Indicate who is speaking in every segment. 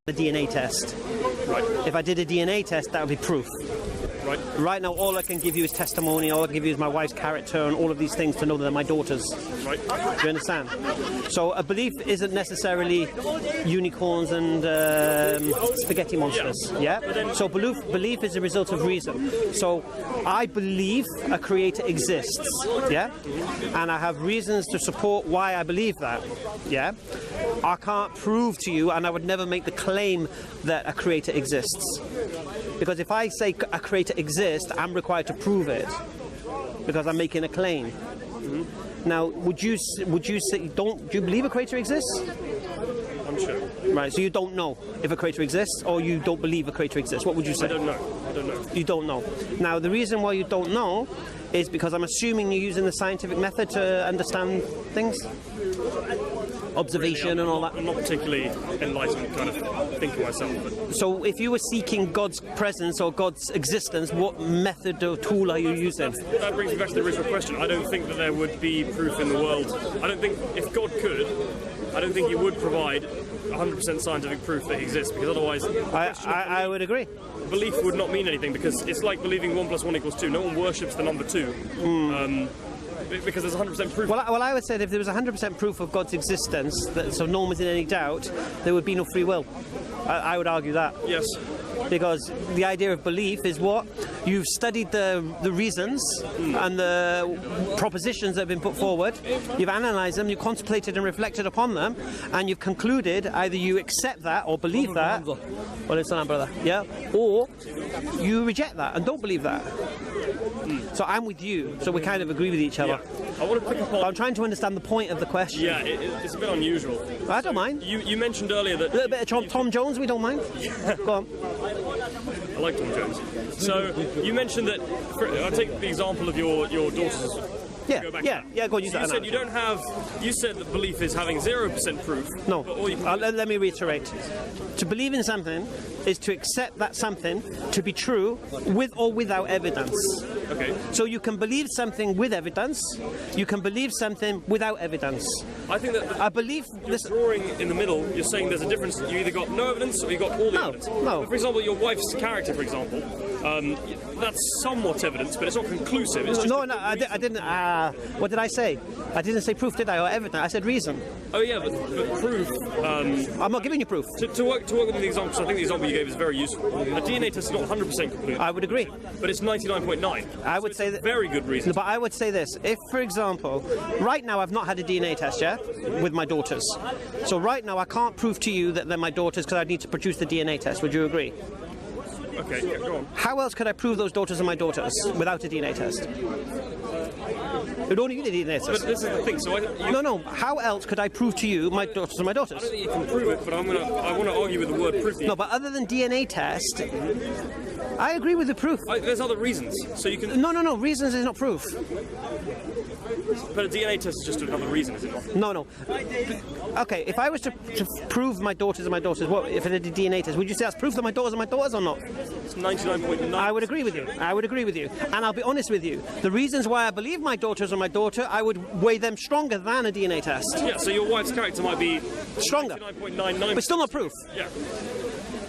Speaker 1: a DNA test.
Speaker 2: Right.
Speaker 1: If I did a DNA test, that would be proof.
Speaker 2: Right.
Speaker 1: Right now, all I can give you is testimony, all I can give you is my wife's character and all of these things to know that they're my daughters.
Speaker 2: Right.
Speaker 1: Do you understand? So a belief isn't necessarily unicorns and spaghetti monsters. Yeah? So belief is a result of reason. So I believe a creator exists. Yeah? And I have reasons to support why I believe that. Yeah? I can't prove to you, and I would never make the claim that a creator exists. Because if I say a creator exists, I'm required to prove it, because I'm making a claim. Now, would you say do you believe a creator exists?
Speaker 2: I'm sure.
Speaker 1: Right. So you don't know if a creator exists, or you don't believe a creator exists. What would you say?
Speaker 2: I don't know. I don't know.
Speaker 1: You don't know. Now, the reason why you don't know is because I'm assuming you're using the scientific method to understand things. Observation and all that.
Speaker 2: I'm not particularly enlightened kind of thinker myself. But.
Speaker 1: So if you were seeking God's presence or God's existence, what method or tool are you using?
Speaker 2: That brings me back to the original question. I don't think that there would be proof in the world. I don't think, if God could, I don't think he would provide 100% scientific proof that he exists, because otherwise
Speaker 1: I would agree.
Speaker 2: Belief would not mean anything, because it's like believing 1 + 1 = 2. No one worships the number 2. Because there's 100% proof.
Speaker 1: Well, I would say that if there was 100% proof of God's existence, so no one was in any doubt, there would be no free will. I would argue that.
Speaker 2: Yes.
Speaker 1: Because the idea of belief is what? You've studied the reasons and the propositions that have been put forward, you've analysed them, you've contemplated and reflected upon them, and you've concluded either you accept that or believe that, well, it's on, brother, yeah, or you reject that and don't believe that. So I'm with you, so we kind of agree with each other.
Speaker 2: Yeah. I want to pick up on...
Speaker 1: I'm trying to understand the point of the question.
Speaker 2: Yeah, it's a bit unusual.
Speaker 1: I don't mind.
Speaker 2: You mentioned earlier that...
Speaker 1: A little bit of Tom Jones, we don't mind. Go on.
Speaker 2: I like Tom Jones. So, you mentioned that... I'll take the example of your daughter's...
Speaker 1: Yeah, go on, use that.
Speaker 2: You said you don't have... You said that belief is having 0% proof.
Speaker 1: No,
Speaker 2: all you
Speaker 1: let me reiterate. To believe in something is to accept that something to be true with or without evidence.
Speaker 2: Okay.
Speaker 1: So you can believe something with evidence, you can believe something without evidence.
Speaker 2: I think that
Speaker 1: I believe
Speaker 2: this drawing in the middle, you're saying there's a difference. You either got no evidence or you got all the evidence.
Speaker 1: No.
Speaker 2: But for example, your wife's character, for example, that's somewhat evidence, but it's not conclusive. It's just
Speaker 1: I didn't. What did I say? I didn't say proof, did I? Or evidence? I said reason.
Speaker 2: Oh yeah, but proof.
Speaker 1: I'm not giving you proof.
Speaker 2: To work with the example, I think the example you gave is very useful. A DNA test is not 100% complete.
Speaker 1: I would agree.
Speaker 2: But it's 99.9.
Speaker 1: I would say that.
Speaker 2: Very good reason.
Speaker 1: But I would say this: if, for example, right now I've not had a DNA test yet with my daughters, so right now I can't prove to you that they're my daughters because I need to produce the DNA test. Would you agree?
Speaker 2: Okay, yeah, go on.
Speaker 1: How else could I prove those daughters are my daughters without a DNA test? It only need a DNA test.
Speaker 2: But this is the thing. So
Speaker 1: no. How else could I prove to you my daughters are my daughters?
Speaker 2: I don't think you can prove it, but I want to argue with the word proof.
Speaker 1: No, but other than DNA test, I agree with the proof.
Speaker 2: There's other reasons. So you can.
Speaker 1: No. Reasons is not proof.
Speaker 2: But a DNA test is just another reason, is it not?
Speaker 1: No. Okay, if I was to prove my daughters are my daughters, what if I did a DNA test? Would you say that's proof that my daughters are my daughters or not?
Speaker 2: It's 99.9.
Speaker 1: I would agree with you. And I'll be honest with you. The reasons why I believe my daughters are my daughter, I would weigh them stronger than a DNA test.
Speaker 2: Yeah, so your wife's character might be
Speaker 1: stronger.
Speaker 2: 99.99.
Speaker 1: But still not proof.
Speaker 2: Yeah.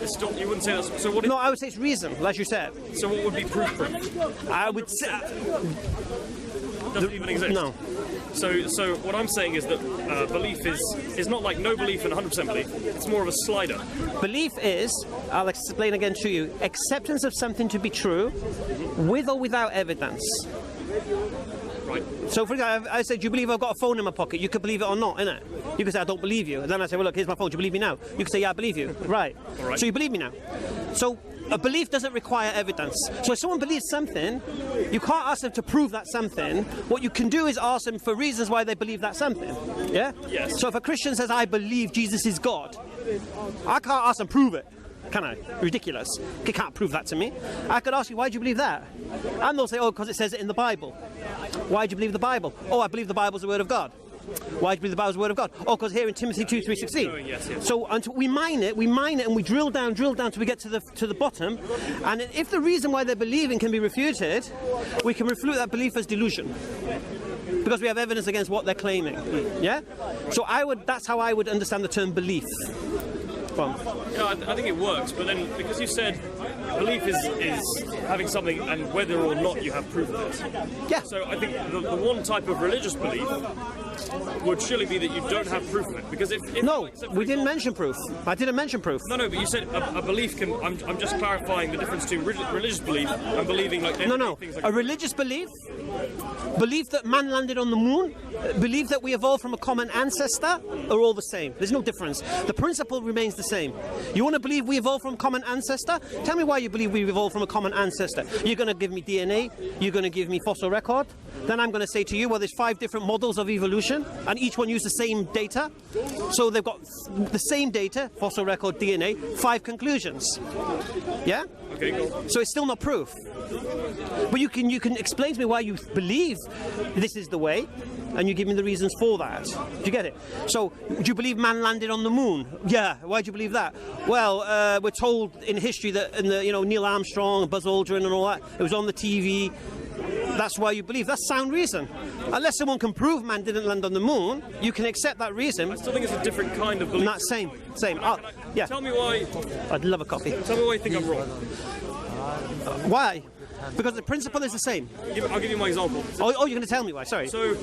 Speaker 2: Still, you wouldn't say that's... So what?
Speaker 1: No, I would say it's reason, as you said.
Speaker 2: So what would be proof?
Speaker 1: I would say...
Speaker 2: Doesn't even exist.
Speaker 1: No.
Speaker 2: So what I'm saying is that belief is not like no belief and 100% belief. It's more of a slider.
Speaker 1: Belief is, I'll explain again to you, acceptance of something to be true with or without evidence.
Speaker 2: Right.
Speaker 1: So for example, I said, do you believe I've got a phone in my pocket? You could believe it or not, innit? You could say, I don't believe you. And then I say, well, look, here's my phone. Do you believe me now? You could say, yeah, I believe you. Right.
Speaker 2: All right.
Speaker 1: So you believe me now. So a belief doesn't require evidence. So if someone believes something, you can't ask them to prove that something. What you can do is ask them for reasons why they believe that something. Yeah?
Speaker 2: Yes.
Speaker 1: So if a Christian says, I believe Jesus is God, I can't ask them to prove it. Can I? Ridiculous. You can't prove that to me. I could ask you, why do you believe that? And they'll say, oh, because it says it in the Bible. Why do you believe the Bible? Oh, I believe the Bible's the Word of God. Why do you believe the Bible's the Word of God? Oh, because here in Timothy 2:3-16.
Speaker 2: Yes.
Speaker 1: So until we mine it, and we drill down till we get to the bottom. And if the reason why they're believing can be refuted, we can refute that belief as delusion. Because we have evidence against what they're claiming. Yeah? So that's how I would understand the term belief.
Speaker 2: Yeah, I think it works, but then because you said belief is having something and whether or not you have proof of it.
Speaker 1: Yeah.
Speaker 2: So I think the one type of religious belief would surely be that you don't have proof of it. Because if
Speaker 1: no, we didn't mention proof. I didn't mention proof.
Speaker 2: No, but you said a belief can. I'm just clarifying the difference between religious belief and believing like
Speaker 1: no.
Speaker 2: Things like
Speaker 1: a religious belief that man landed on the moon, belief that we evolved from a common ancestor, are all the same. There's no difference. The principle remains the same. You want to believe we evolved from a common ancestor? Tell me why you believe we evolved from a common ancestor. You're going to give me DNA, you're going to give me fossil record, then I'm going to say to you, well, there's 5 different models of evolution, and each one used the same data. So they've got the same data, fossil record, DNA, 5 conclusions. Yeah?
Speaker 2: Okay, cool.
Speaker 1: So it's still not proof. But you can explain to me why you believe this is the way, and you give me the reasons for that. Do you get it? So, do you believe man landed on the moon? Yeah. Why do you believe that? Well, we're told in history that Neil Armstrong, Buzz Aldrin, and all that, it was on the TV. That's why you believe. That's sound reason. Unless someone can prove man didn't land on the moon, you can accept that reason.
Speaker 2: I still think it's a different kind of belief.
Speaker 1: Not same. Yeah.
Speaker 2: Tell me why.
Speaker 1: I'd love a coffee.
Speaker 2: Tell me why you think I'm wrong.
Speaker 1: Why? Because the principle is the same.
Speaker 2: I'll give you my example.
Speaker 1: Oh, you're going to tell me why? Sorry.
Speaker 2: So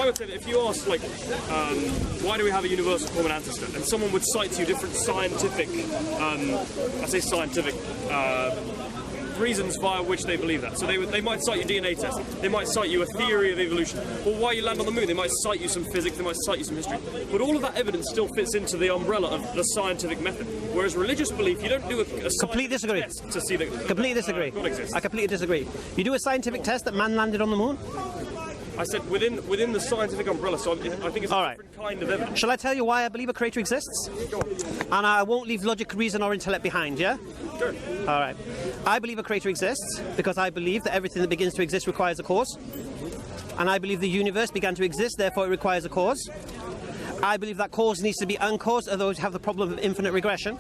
Speaker 2: I would say that if you ask, like, why do we have a universal common ancestor, and someone would cite to you different scientific, reasons via which they believe that. So they might cite you DNA test, they might cite you a theory of evolution, or why you land on the moon, they might cite you some physics, they might cite you some history. But all of that evidence still fits into the umbrella of the scientific method. Whereas religious belief, you don't do a
Speaker 1: complete disagree.
Speaker 2: Test to see that
Speaker 1: completely disagree.
Speaker 2: God exists.
Speaker 1: I completely disagree. You do a scientific test that man landed on the moon?
Speaker 2: I said within the scientific umbrella, so I think it's a different kind of evidence.
Speaker 1: Shall I tell you why I believe a creator exists?
Speaker 2: Go on.
Speaker 1: And I won't leave logic, reason or intellect behind, yeah?
Speaker 2: Sure.
Speaker 1: All right. I believe a creator exists because I believe that everything that begins to exist requires a cause. And I believe the universe began to exist, therefore it requires a cause. I believe that cause needs to be uncaused, otherwise have the problem of infinite regression.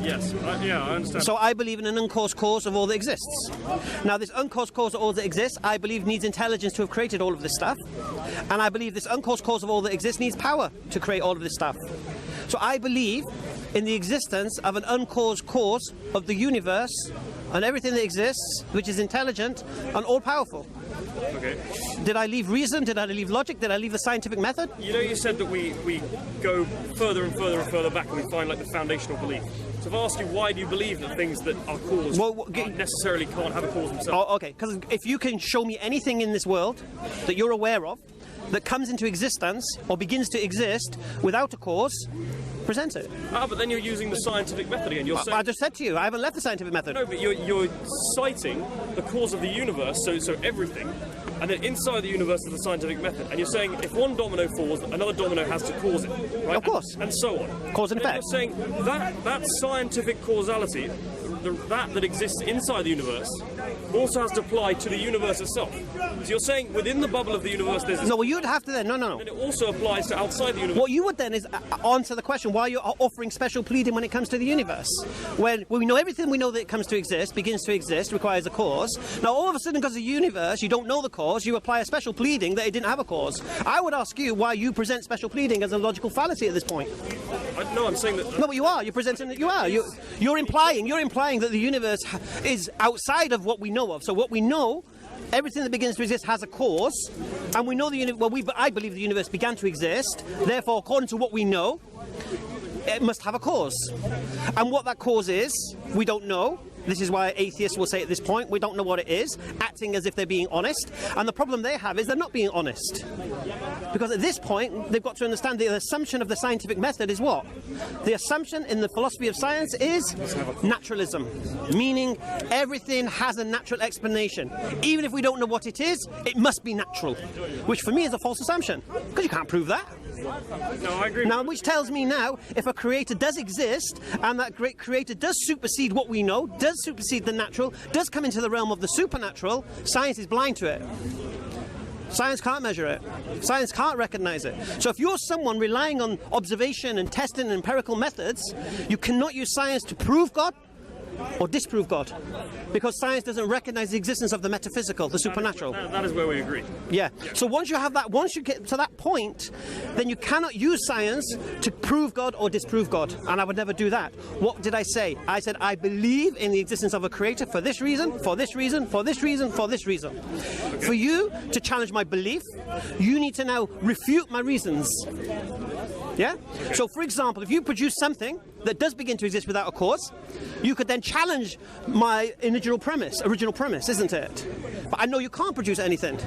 Speaker 2: Yes, yeah, I understand.
Speaker 1: So I believe in an uncaused cause of all that exists. Now this uncaused cause of all that exists, I believe needs intelligence to have created all of this stuff. And I believe this uncaused cause of all that exists needs power to create all of this stuff. So I believe in the existence of an uncaused cause of the universe and everything that exists, which is intelligent and all-powerful.
Speaker 2: Okay.
Speaker 1: Did I leave reason? Did I leave logic? Did I leave the scientific method?
Speaker 2: You said that we go further and further and further back and we find like the foundational belief. So if I ask you why do you believe that things that are caused necessarily can't have a cause themselves?
Speaker 1: Oh, okay, because if you can show me anything in this world that you're aware of that comes into existence or begins to exist without a cause, present it.
Speaker 2: But then you're using the scientific method again. You're saying,
Speaker 1: I just said to you, I haven't left the scientific method.
Speaker 2: No, but you're citing the cause of the universe, so everything, and then inside the universe is the scientific method. And you're saying if one domino falls, another domino has to cause it, right?
Speaker 1: Of course.
Speaker 2: And so on.
Speaker 1: Cause and effect.
Speaker 2: You're saying that scientific causality, that exists inside the universe, also has to apply to the universe itself. So you're saying within the bubble of the universe there's...
Speaker 1: No, well you'd have to then, no.
Speaker 2: And it also applies to outside the universe.
Speaker 1: What you would then is answer the question why you're offering special pleading when it comes to the universe. When we know everything we know that it comes to exist, begins to exist, requires a cause. Now all of a sudden because of the universe, you don't know the cause, you apply a special pleading that it didn't have a cause. I would ask you why you present special pleading as a logical fallacy at this point.
Speaker 2: No, I'm saying that...
Speaker 1: No, but you are. You're presenting that you are. You're implying that the universe is outside of what we know of. So what we know, everything that begins to exist has a cause, and we know the universe. I believe the universe began to exist. Therefore, according to what we know, it must have a cause. And what that cause is, we don't know. This is why atheists will say at this point, we don't know what it is, acting as if they're being honest. And the problem they have is they're not being honest. Because at this point, they've got to understand the assumption of the scientific method is what? The assumption in the philosophy of science is naturalism, meaning everything has a natural explanation. Even if we don't know what it is, it must be natural, which for me is a false assumption, because you can't prove that.
Speaker 2: No, I agree.
Speaker 1: Now, which tells me now, if a creator does exist, and that great creator does supersede what we know, does supersede the natural, does come into the realm of the supernatural, science is blind to it. Science can't measure it. Science can't recognize it. So if you're someone relying on observation and testing and empirical methods, you cannot use science to prove God, or disprove God? Because science doesn't recognize the existence of the metaphysical, the supernatural.
Speaker 2: That is where we agree.
Speaker 1: Yeah. So once you have that, once you get to that point, then you cannot use science to prove God or disprove God. And I would never do that. What did I say? I said I believe in the existence of a creator for this reason, for this reason, for this reason, for this reason. Okay. For you to challenge my belief, you need to now refute my reasons. Yeah? Okay. So for example, if you produce something that does begin to exist without a cause, you could then challenge my original premise, isn't it? But I know you can't produce anything.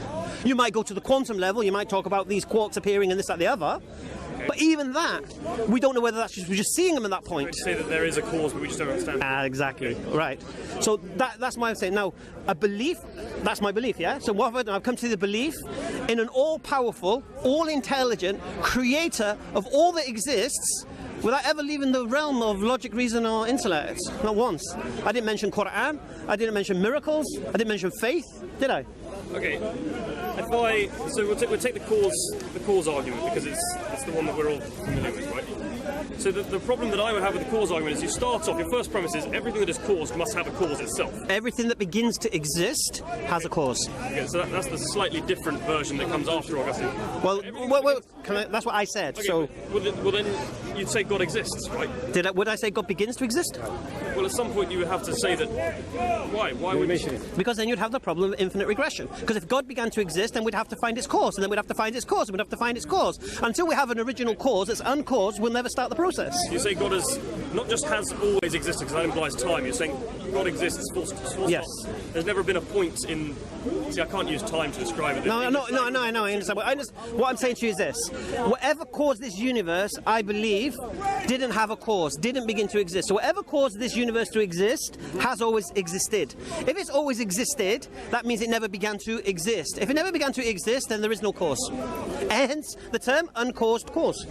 Speaker 1: You might go to the quantum level, you might talk about these quarks appearing and this, that, the other. Okay. But even that, we don't know whether that's just, we're just seeing them at that point.
Speaker 2: I'd say that there is a cause, but we just don't understand.
Speaker 1: Exactly, right. So that's my saying. Now, a belief, that's my belief, yeah? So what I've come to the belief in an all-powerful, all-intelligent creator of all that exists, without ever leaving the realm of logic, reason, or intellect. Not once. I didn't mention Quran, I didn't mention miracles, I didn't mention faith, did I?
Speaker 2: Okay. So we'll take the cause argument, because it's the one that we're all familiar with, right? So the problem that I would have with the cause argument is you start off, your first premise is everything that is caused must have a cause itself. Everything that begins to exist has a cause. Okay, so that's the slightly different version that comes after Augustine.
Speaker 1: Well, that's what I said.
Speaker 2: Okay,
Speaker 1: so,
Speaker 2: well then you'd say God exists, right?
Speaker 1: Would I say God begins to exist?
Speaker 2: Well, at some point you would have to say that. Why? Why would you?
Speaker 1: Because then you'd have the problem of infinite regression. Because if God began to exist, then we'd have to find its cause, and then we'd have to find its cause, and we'd have to find its cause. Until we have an original cause that's uncaused, we'll never start the process.
Speaker 2: You say God has not just has always existed, because that implies time. You're saying God exists full stop.
Speaker 1: Yes.
Speaker 2: There's never been a point in. See, I can't use time to describe it.
Speaker 1: No, I understand. What I'm saying to you is this: whatever caused this universe, I believe, didn't have a cause, didn't begin to exist. So whatever caused this universe to exist has always existed. If it's always existed, that means it never began to exist. If it never began to exist, then there is no cause. Hence the term uncaused cause.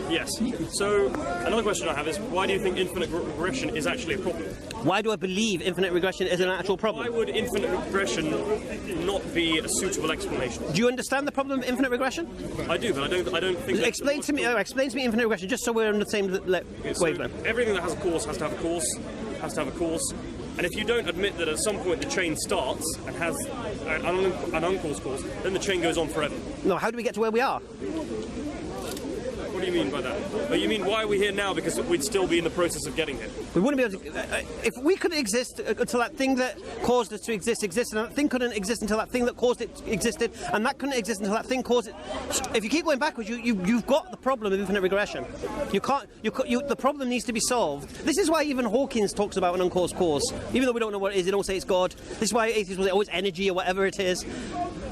Speaker 2: Yes. So another question I have is, why do you think infinite regression is actually a problem?
Speaker 1: Why do I believe infinite regression is an actual problem?
Speaker 2: Why would infinite regression not be a suitable explanation?
Speaker 1: Do you understand the problem of infinite regression?
Speaker 2: I do, but I don't think.
Speaker 1: Explain to me infinite regression, just so we're on the same wavelength.
Speaker 2: Everything that has a cause has to have a cause. Has to have a cause. And if you don't admit that at some point the chain starts and has an uncaused cause, then the chain goes on forever.
Speaker 1: No, how do we get to where we are?
Speaker 2: What do you mean by that? Oh, you mean why are we here now? Because we'd still be in the process of getting here.
Speaker 1: We wouldn't be able to. If we couldn't exist until that thing that caused us to existed, and that thing couldn't exist until that thing that caused it existed, and that couldn't exist until that thing caused it. If you keep going backwards, you've got the problem of infinite regression. You can't. The problem needs to be solved. This is why even Hawkins talks about an uncaused cause, even though we don't know what it is. They don't say it's God. This is why atheists will say, "Oh, it's energy" or whatever it is.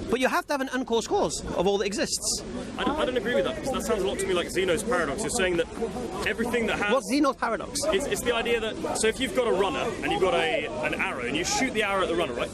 Speaker 1: But you have to have an uncaused cause of all that exists.
Speaker 2: I don't agree with that. That sounds a lot to me like Zeno's paradox. You're saying that everything that has...
Speaker 1: What's Zeno's paradox?
Speaker 2: It's the idea that... So if you've got a runner and you've got an arrow and you shoot the arrow at the runner, right?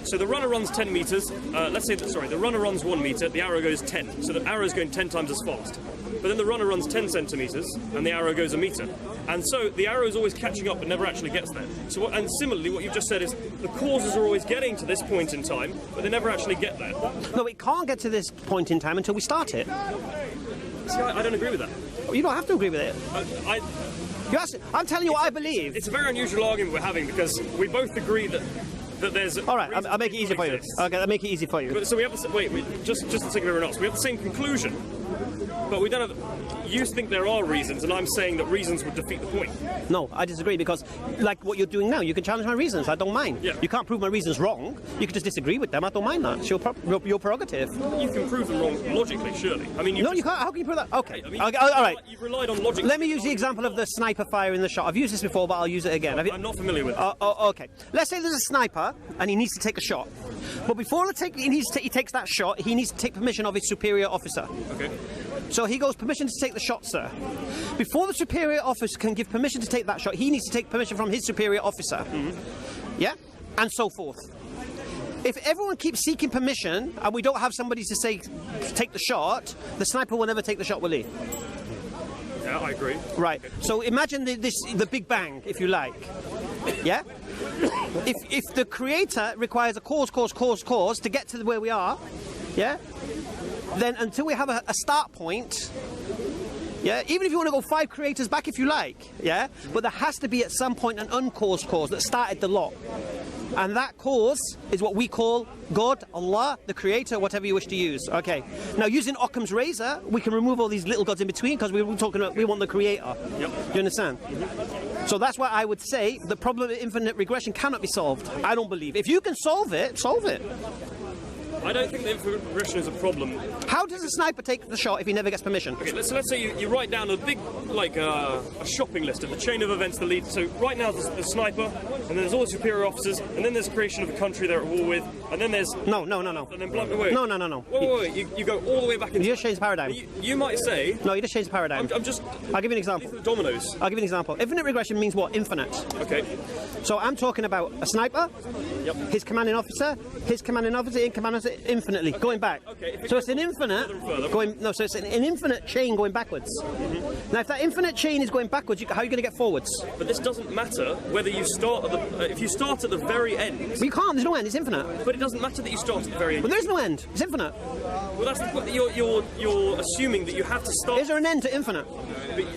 Speaker 2: So the runner runs 10 meters. Let's say that, the runner runs 1 meter, the arrow goes 10. So the arrow is going 10 times as fast. But then the runner runs 10 centimeters and the arrow goes a meter. And so the arrow is always catching up but never actually gets there. So and similarly, what you've just said is the causes are always getting to this point in time, but they never actually get there.
Speaker 1: No, it can't get to this point in time until we start it.
Speaker 2: See, I don't agree with that.
Speaker 1: You don't have to agree with it. I'm telling you what I believe.
Speaker 2: It's a very unusual argument we're having because we both agree that there's...
Speaker 1: All right, I'll make it easy for you. Okay, I'll make it easy for you.
Speaker 2: So we have the... just to take everyone else, we have the same conclusion, but we don't have... You think there are reasons, and I'm saying that reasons would defeat the point.
Speaker 1: No, I disagree, because like what you're doing now, you can challenge my reasons. I don't mind.
Speaker 2: Yeah.
Speaker 1: You can't prove my reasons wrong. You can just disagree with them. I don't mind that. It's your prerogative.
Speaker 2: You can prove them wrong logically, surely. I mean,
Speaker 1: you can't. How can you prove that? Okay.
Speaker 2: I mean,
Speaker 1: all right.
Speaker 2: You've relied on logic.
Speaker 1: Let me use the example of the sniper fire in the shot. I've used this before, but I'll use it again.
Speaker 2: I'm not familiar with it.
Speaker 1: Okay. Let's say there's a sniper, and he needs to take a shot. But before he takes that shot, he needs to take permission of his superior officer.
Speaker 2: Okay.
Speaker 1: So he goes, "Permission to take the shot, sir." Before the superior officer can give permission to take that shot, he needs to take permission from his superior officer. Mm-hmm. Yeah? And so forth. If everyone keeps seeking permission, and we don't have somebody to say, take the shot, the sniper will never take the shot, will he?
Speaker 2: Yeah, I agree.
Speaker 1: Right. Okay. So imagine the Big Bang, if you like. Yeah? If the creator requires a cause to get to where we are, yeah? Then until we have a start point, Yeah, even if you want to go 5 creators back if you like, yeah, but there has to be at some point an uncaused cause that started the lot. And that cause is what we call God, Allah, the creator, whatever you wish to use. Okay. Now, using Occam's razor, we can remove all these little gods in between because we were talking about we want the creator. Yep. You understand? So that's why I would say the problem of infinite regression cannot be solved. I don't believe. If you can solve it, solve it.
Speaker 2: I don't think the infinite regression is a problem.
Speaker 1: How does a sniper take the shot if he never gets permission?
Speaker 2: Okay, let's say you write down a big, like a shopping list of the chain of events that lead. So right now there's the sniper, and then there's all the superior officers, and then there's the creation of a country they're at war with, and then there's
Speaker 1: no.
Speaker 2: And then wait.
Speaker 1: No.
Speaker 2: Wait. You go all the way back into.
Speaker 1: You just change the paradigm.
Speaker 2: You might say.
Speaker 1: No, you just change the paradigm.
Speaker 2: I'll
Speaker 1: give you an example.
Speaker 2: The dominoes.
Speaker 1: I'll give you an example. Infinite regression means what? Infinite.
Speaker 2: Okay.
Speaker 1: So I'm talking about a sniper.
Speaker 2: Yep.
Speaker 1: His commanding officer, infinitely going back.
Speaker 2: Okay,
Speaker 1: so it's an infinite going. No, so it's an infinite chain going backwards. Now, if that infinite chain is going backwards, how are you going to get forwards?
Speaker 2: But this doesn't matter whether you start at the. If you start at the very end.
Speaker 1: But you can't. There's no end. It's infinite.
Speaker 2: But it doesn't matter that you start at the very end.
Speaker 1: But there's no end. It's infinite.
Speaker 2: Well, that's you're assuming that you have to start.
Speaker 1: Is there an end to infinite?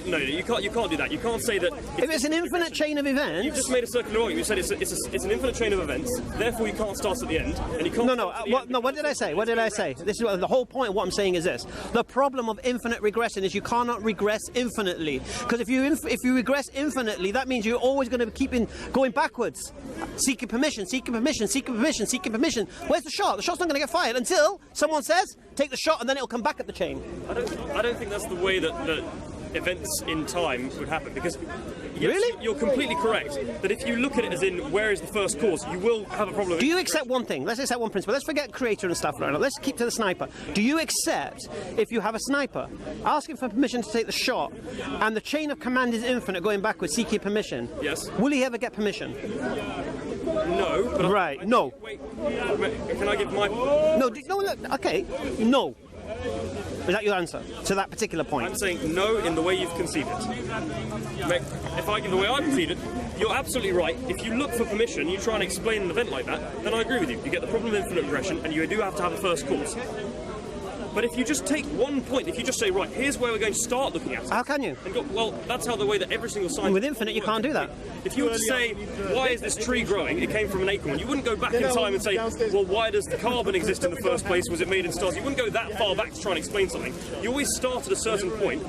Speaker 2: No, you can't do that. You can't say that.
Speaker 1: If it's an infinite chain of events,
Speaker 2: you've just made a circular argument. You said it's an infinite chain of events. Therefore, you can't start at the end, and you can't.
Speaker 1: No. What did I say? What did I say? This is the whole point of what I'm saying is this: the problem of infinite regression is you cannot regress infinitely. Because if you regress infinitely, that means you're always going to keep going backwards, seeking permission. Where's the shot? The shot's not going to get fired until someone says, "Take the shot," and then it'll come back up the chain.
Speaker 2: I don't think that's the way that events in time would happen, because yes,
Speaker 1: really?
Speaker 2: You're completely correct that if you look at it as in where is the first cause, you will have a problem.
Speaker 1: Do you accept one thing? Let's accept one principle. Let's forget creator and stuff right now. Let's keep to the sniper. Do you accept if you have a sniper asking for permission to take the shot and the chain of command is infinite going backwards seeking permission?
Speaker 2: Yes.
Speaker 1: Will he ever get permission?
Speaker 2: No. But
Speaker 1: right. No.
Speaker 2: Wait. Can I give my?
Speaker 1: No. Okay. No. Is that your answer to that particular point?
Speaker 2: I'm saying no in the way you've conceived it. If I give the way I conceived it, you're absolutely right. If you look for permission, you try and explain an event like that, then I agree with you. You get the problem of infinite regression, and you do have to have a first cause. But if you just take one point, if you just say, right, here's where we're going to start looking at it.
Speaker 1: How can you?
Speaker 2: And go, well, that's how the way that every single science...
Speaker 1: With infinite, you can't do that.
Speaker 2: If you were to say, why is this tree growing? It came from an acorn. You wouldn't go back in time and say, well, why does the carbon exist in the first place? Was it made in stars? You wouldn't go that far back to try and explain something. You always start at a certain point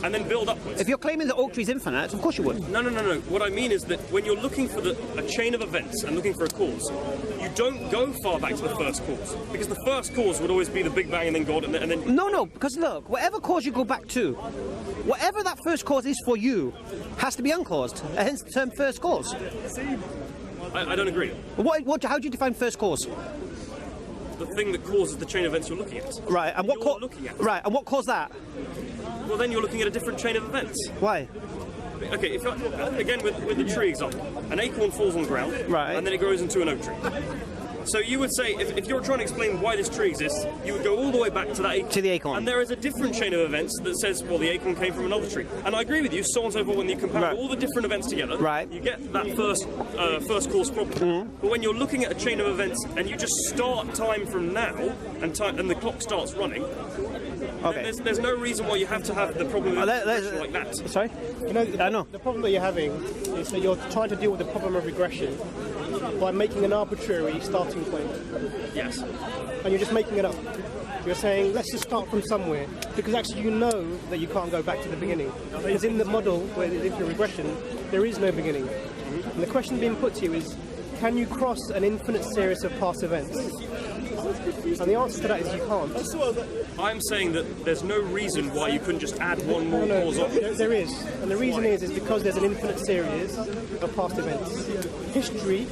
Speaker 2: and then build upwards.
Speaker 1: If you're claiming that oak tree is infinite, of course you would.
Speaker 2: No. What I mean is that when you're looking for a chain of events and looking for a cause, you don't go far back to the first cause, because the first cause would always be the Big Bang and then God and then...
Speaker 1: No, because look, whatever cause you go back to, whatever that first cause is for you, has to be uncaused, hence the term first cause.
Speaker 2: I don't agree.
Speaker 1: How do you define first cause?
Speaker 2: The thing that causes the chain of events you're looking at.
Speaker 1: Right, and what caused that?
Speaker 2: Well, then you're looking at a different chain of events.
Speaker 1: Why?
Speaker 2: Okay, again with the tree example, an acorn falls on the ground,
Speaker 1: right,
Speaker 2: and then it grows into an oak tree. So you would say, if you're trying to explain why this tree exists, you would go all the way back to that acorn.
Speaker 1: To the acorn.
Speaker 2: And there is a different chain of events that says, well, the acorn came from another tree. And I agree with you, so on and so forth, when you compare all the different events together, you get that first cause problem. But when you're looking at a chain of events and you just start time from now, and the clock starts running, there's no reason why you have to have the problem of regression like that.
Speaker 1: Sorry?
Speaker 3: I know. The problem that you're having is that you're trying to deal with the problem of regression by making an arbitrary starting point.
Speaker 2: Yes.
Speaker 3: And you're just making it up. You're saying, let's just start from somewhere, because actually you know that you can't go back to the beginning. Because in the model where there's infinite regression, there is no beginning. And the question being put to you is, can you cross an infinite series of past events? And the answer to that is you can't.
Speaker 2: I'm saying that there's no reason why you couldn't just add one more cause on.
Speaker 3: There is. And the reason is because there's an infinite series of past events. History,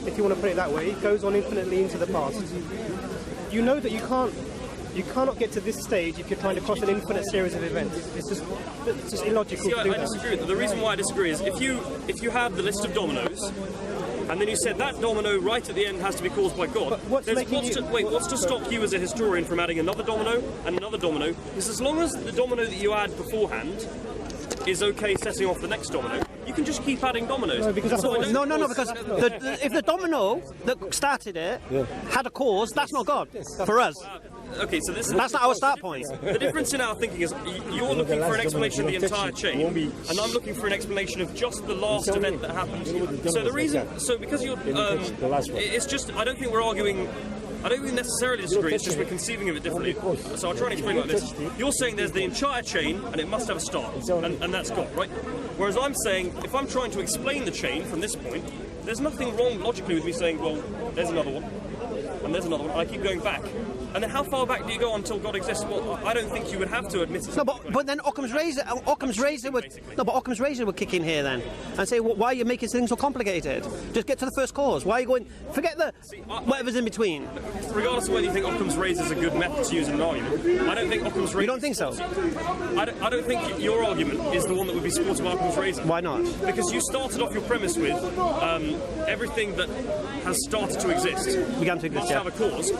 Speaker 3: if you want to put it that way, goes on infinitely into the past. You know that you cannot get to this stage if you're trying to cross an infinite series of events. It's just illogical to do that.
Speaker 2: I disagree with that. The reason why I disagree is if you have the list of dominoes, and then you said that domino right at the end has to be caused by God. What's to stop you as a historian from adding another domino and another domino? Because as long as the domino that you add beforehand is okay setting off the next domino, you can just keep adding dominoes.
Speaker 3: No, because
Speaker 1: if the domino that started it had a cause, that's not God for us.
Speaker 2: Okay, so
Speaker 1: that's not our start point.
Speaker 2: The difference in our thinking is you're looking for an explanation of the entire chain, and I'm looking for an explanation of just the last event that happened. So the reason, because you're, it's just, I don't think we're arguing. I don't think we necessarily disagree, it's just we're conceiving of it differently. So I'll try and explain like this. You're saying there's the entire chain and it must have a start, and that's God, right? Whereas I'm saying, if I'm trying to explain the chain from this point, there's nothing wrong logically with me saying, well, there's another one, and there's another one, and I keep going back. And then how far back do you go until God exists? Well, I don't think you would have to admit it.
Speaker 1: No, but then Occam's razor would kick in here then and say, well, why are you making things so complicated? Just get to the first cause. Why are you going? Forget the whatever's in between.
Speaker 2: Regardless of whether you think Occam's razor is a good method to use in an argument, I don't think Occam's razor.
Speaker 1: You don't think so?
Speaker 2: I don't think your argument is the one that would be supportive of Occam's razor.
Speaker 1: Why not?
Speaker 2: Because you started off your premise with everything that has started to exist
Speaker 1: began to exist,
Speaker 2: must have a cause,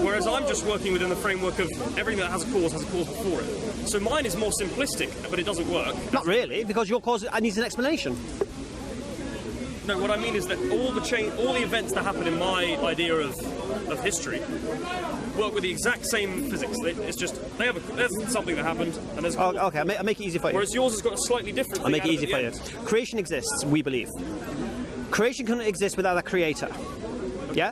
Speaker 2: whereas I'm just working within the framework of everything that has a cause before it. So mine is more simplistic, but it doesn't work.
Speaker 1: Not really, because your cause needs an explanation.
Speaker 2: No, what I mean is that all the events that happen in my idea of history work with the exact same physics. It's just there's something that happened, and there's
Speaker 1: okay, I'll make it easy for you.
Speaker 2: Whereas yours has got a slightly different.
Speaker 1: I'll make it easy for you. Creation exists, we believe. Creation couldn't exist without a creator. Yeah?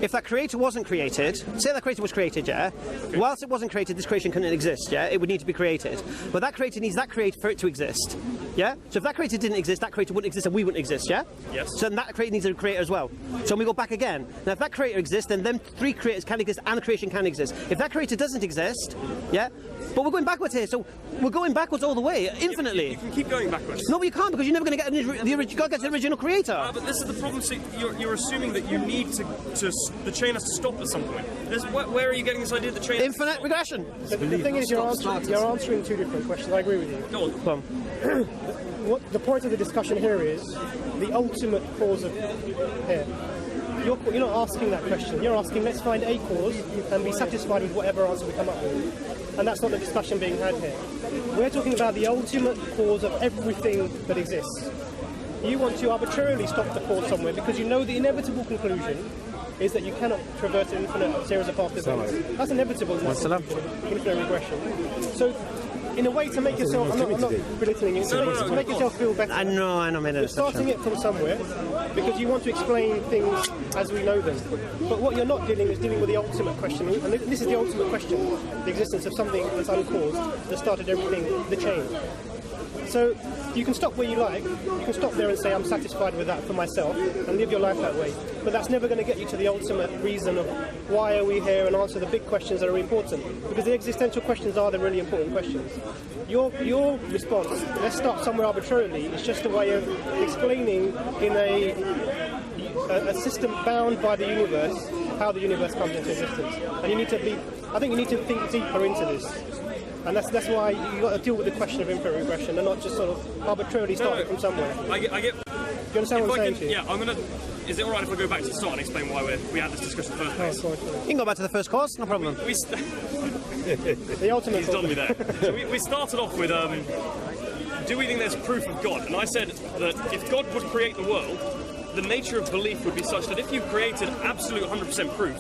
Speaker 1: If that creator wasn't created, say that creator was created, yeah? Whilst it wasn't created, this creation couldn't exist, yeah? It would need to be created. But that creator needs that creator for it to exist, yeah? So if that creator didn't exist, that creator wouldn't exist and we wouldn't exist, yeah?
Speaker 2: Yes.
Speaker 1: So then that creator needs a creator as well. So when we go back again, now if that creator exists, then them three creators can exist and the creation can exist. If that creator doesn't exist, yeah? But we're going backwards here, so we're going backwards all the way, infinitely.
Speaker 2: You can keep going backwards.
Speaker 1: No, but you can't, because you're never going to get you've got to get the original creator.
Speaker 2: But this is the problem. So you're assuming that you need to the chain has to stop at some point. Where are you getting this idea that the chain?
Speaker 1: Infinite regression.
Speaker 3: The thing is, you're answering two different questions. I agree with you.
Speaker 2: Go on.
Speaker 3: What the point of the discussion here is the ultimate cause of here. You're not asking that question. You're asking, let's find a cause and be satisfied with whatever answer we come up with. And that's not the discussion being had here. We're talking about the ultimate cause of everything that exists. You want to arbitrarily stop the cause somewhere because you know the inevitable conclusion is that you cannot traverse an infinite series of past events. That's inevitable. Infinite regression. So, in a way to make yourself, I'm not belittling you, to make yourself feel better.
Speaker 1: I know,
Speaker 3: You're starting it from somewhere because you want to explain things as we know them. But what you're not dealing with with the ultimate question, and this is the ultimate question, the existence of something that's uncaused that started everything, the chain. So you can stop where you like, you can stop there and say I'm satisfied with that for myself and live your life that way, but that's never going to get you to the ultimate reason of why are we here and answer the big questions that are important, because the existential questions are the really important questions. Your response, let's start somewhere arbitrarily, is just a way of explaining in a system bound by the universe how the universe comes into existence. And I think you need to think deeper into this. And that's why you've got to deal with the question of infinite regression and not just sort of arbitrarily start it from somewhere.
Speaker 2: I get.
Speaker 3: Do you understand what I'm saying to you?
Speaker 2: Yeah, I'm going to... Is it alright if I go back to the start and explain why we had this discussion in the first place?
Speaker 1: You can go back to the first course, no problem.
Speaker 3: The ultimate...
Speaker 2: He's done me there. So we started off with, do we think there's proof of God? And I said that if God would create the world, the nature of belief would be such that if you created absolute 100% proof,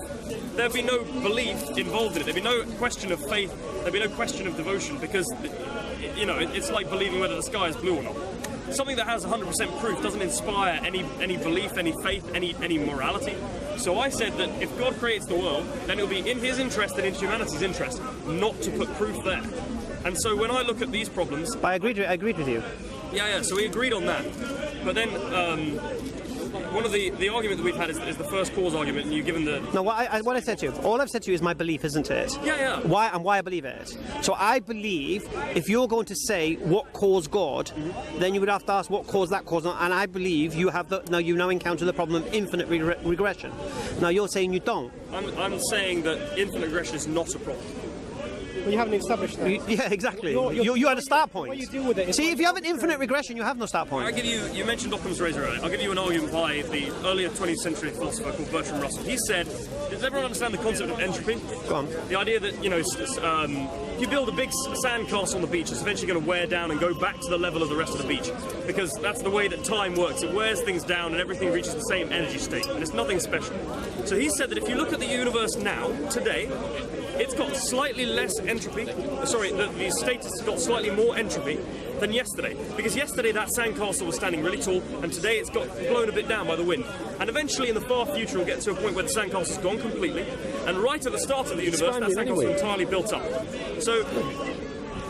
Speaker 2: there'd be no belief involved in it. There'd be no question of faith. There'd be no question of devotion because, you know, it's like believing whether the sky is blue or not. Something that has 100% proof doesn't inspire any belief, any faith, any morality. So I said that if God creates the world, then it'll be in His interest and in humanity's interest not to put proof there. And so when I look at these problems,
Speaker 1: I agreed with you.
Speaker 2: Yeah. So we agreed on that. But then one of the argument that we've had is the first cause argument, and you've given the...
Speaker 1: No, what I said to you, all I've said to you is my belief, isn't it?
Speaker 2: Yeah.
Speaker 1: Why I believe it. So I believe if you're going to say what caused God, then you would have to ask what caused that cause, and I believe you have you now encounter the problem of infinite regression. Now you're saying you don't.
Speaker 2: I'm saying that infinite regression is not a problem.
Speaker 3: Well, you haven't established that.
Speaker 1: Yeah, exactly. You had a start point.
Speaker 3: What you deal with it.
Speaker 1: See, if you have an infinite regression, you have no start point.
Speaker 2: You mentioned Occam's razor earlier. I'll give you an argument by the earlier 20th century philosopher called Bertrand Russell. He said, does everyone understand the concept of entropy?
Speaker 1: Go on.
Speaker 2: The idea that, you know, if you build a big sandcastle on the beach, it's eventually going to wear down and go back to the level of the rest of the beach. Because that's the way that time works. It wears things down and everything reaches the same energy state. And it's nothing special. So he said that if you look at the universe now, today, it's got slightly less entropy. Sorry, the status has got slightly more entropy than yesterday. Because yesterday that sandcastle was standing really tall, and today it's got blown a bit down by the wind. And eventually in the far future we'll get to a point where the sandcastle's gone completely, and right at the start of the universe that sandcastle is entirely built up. So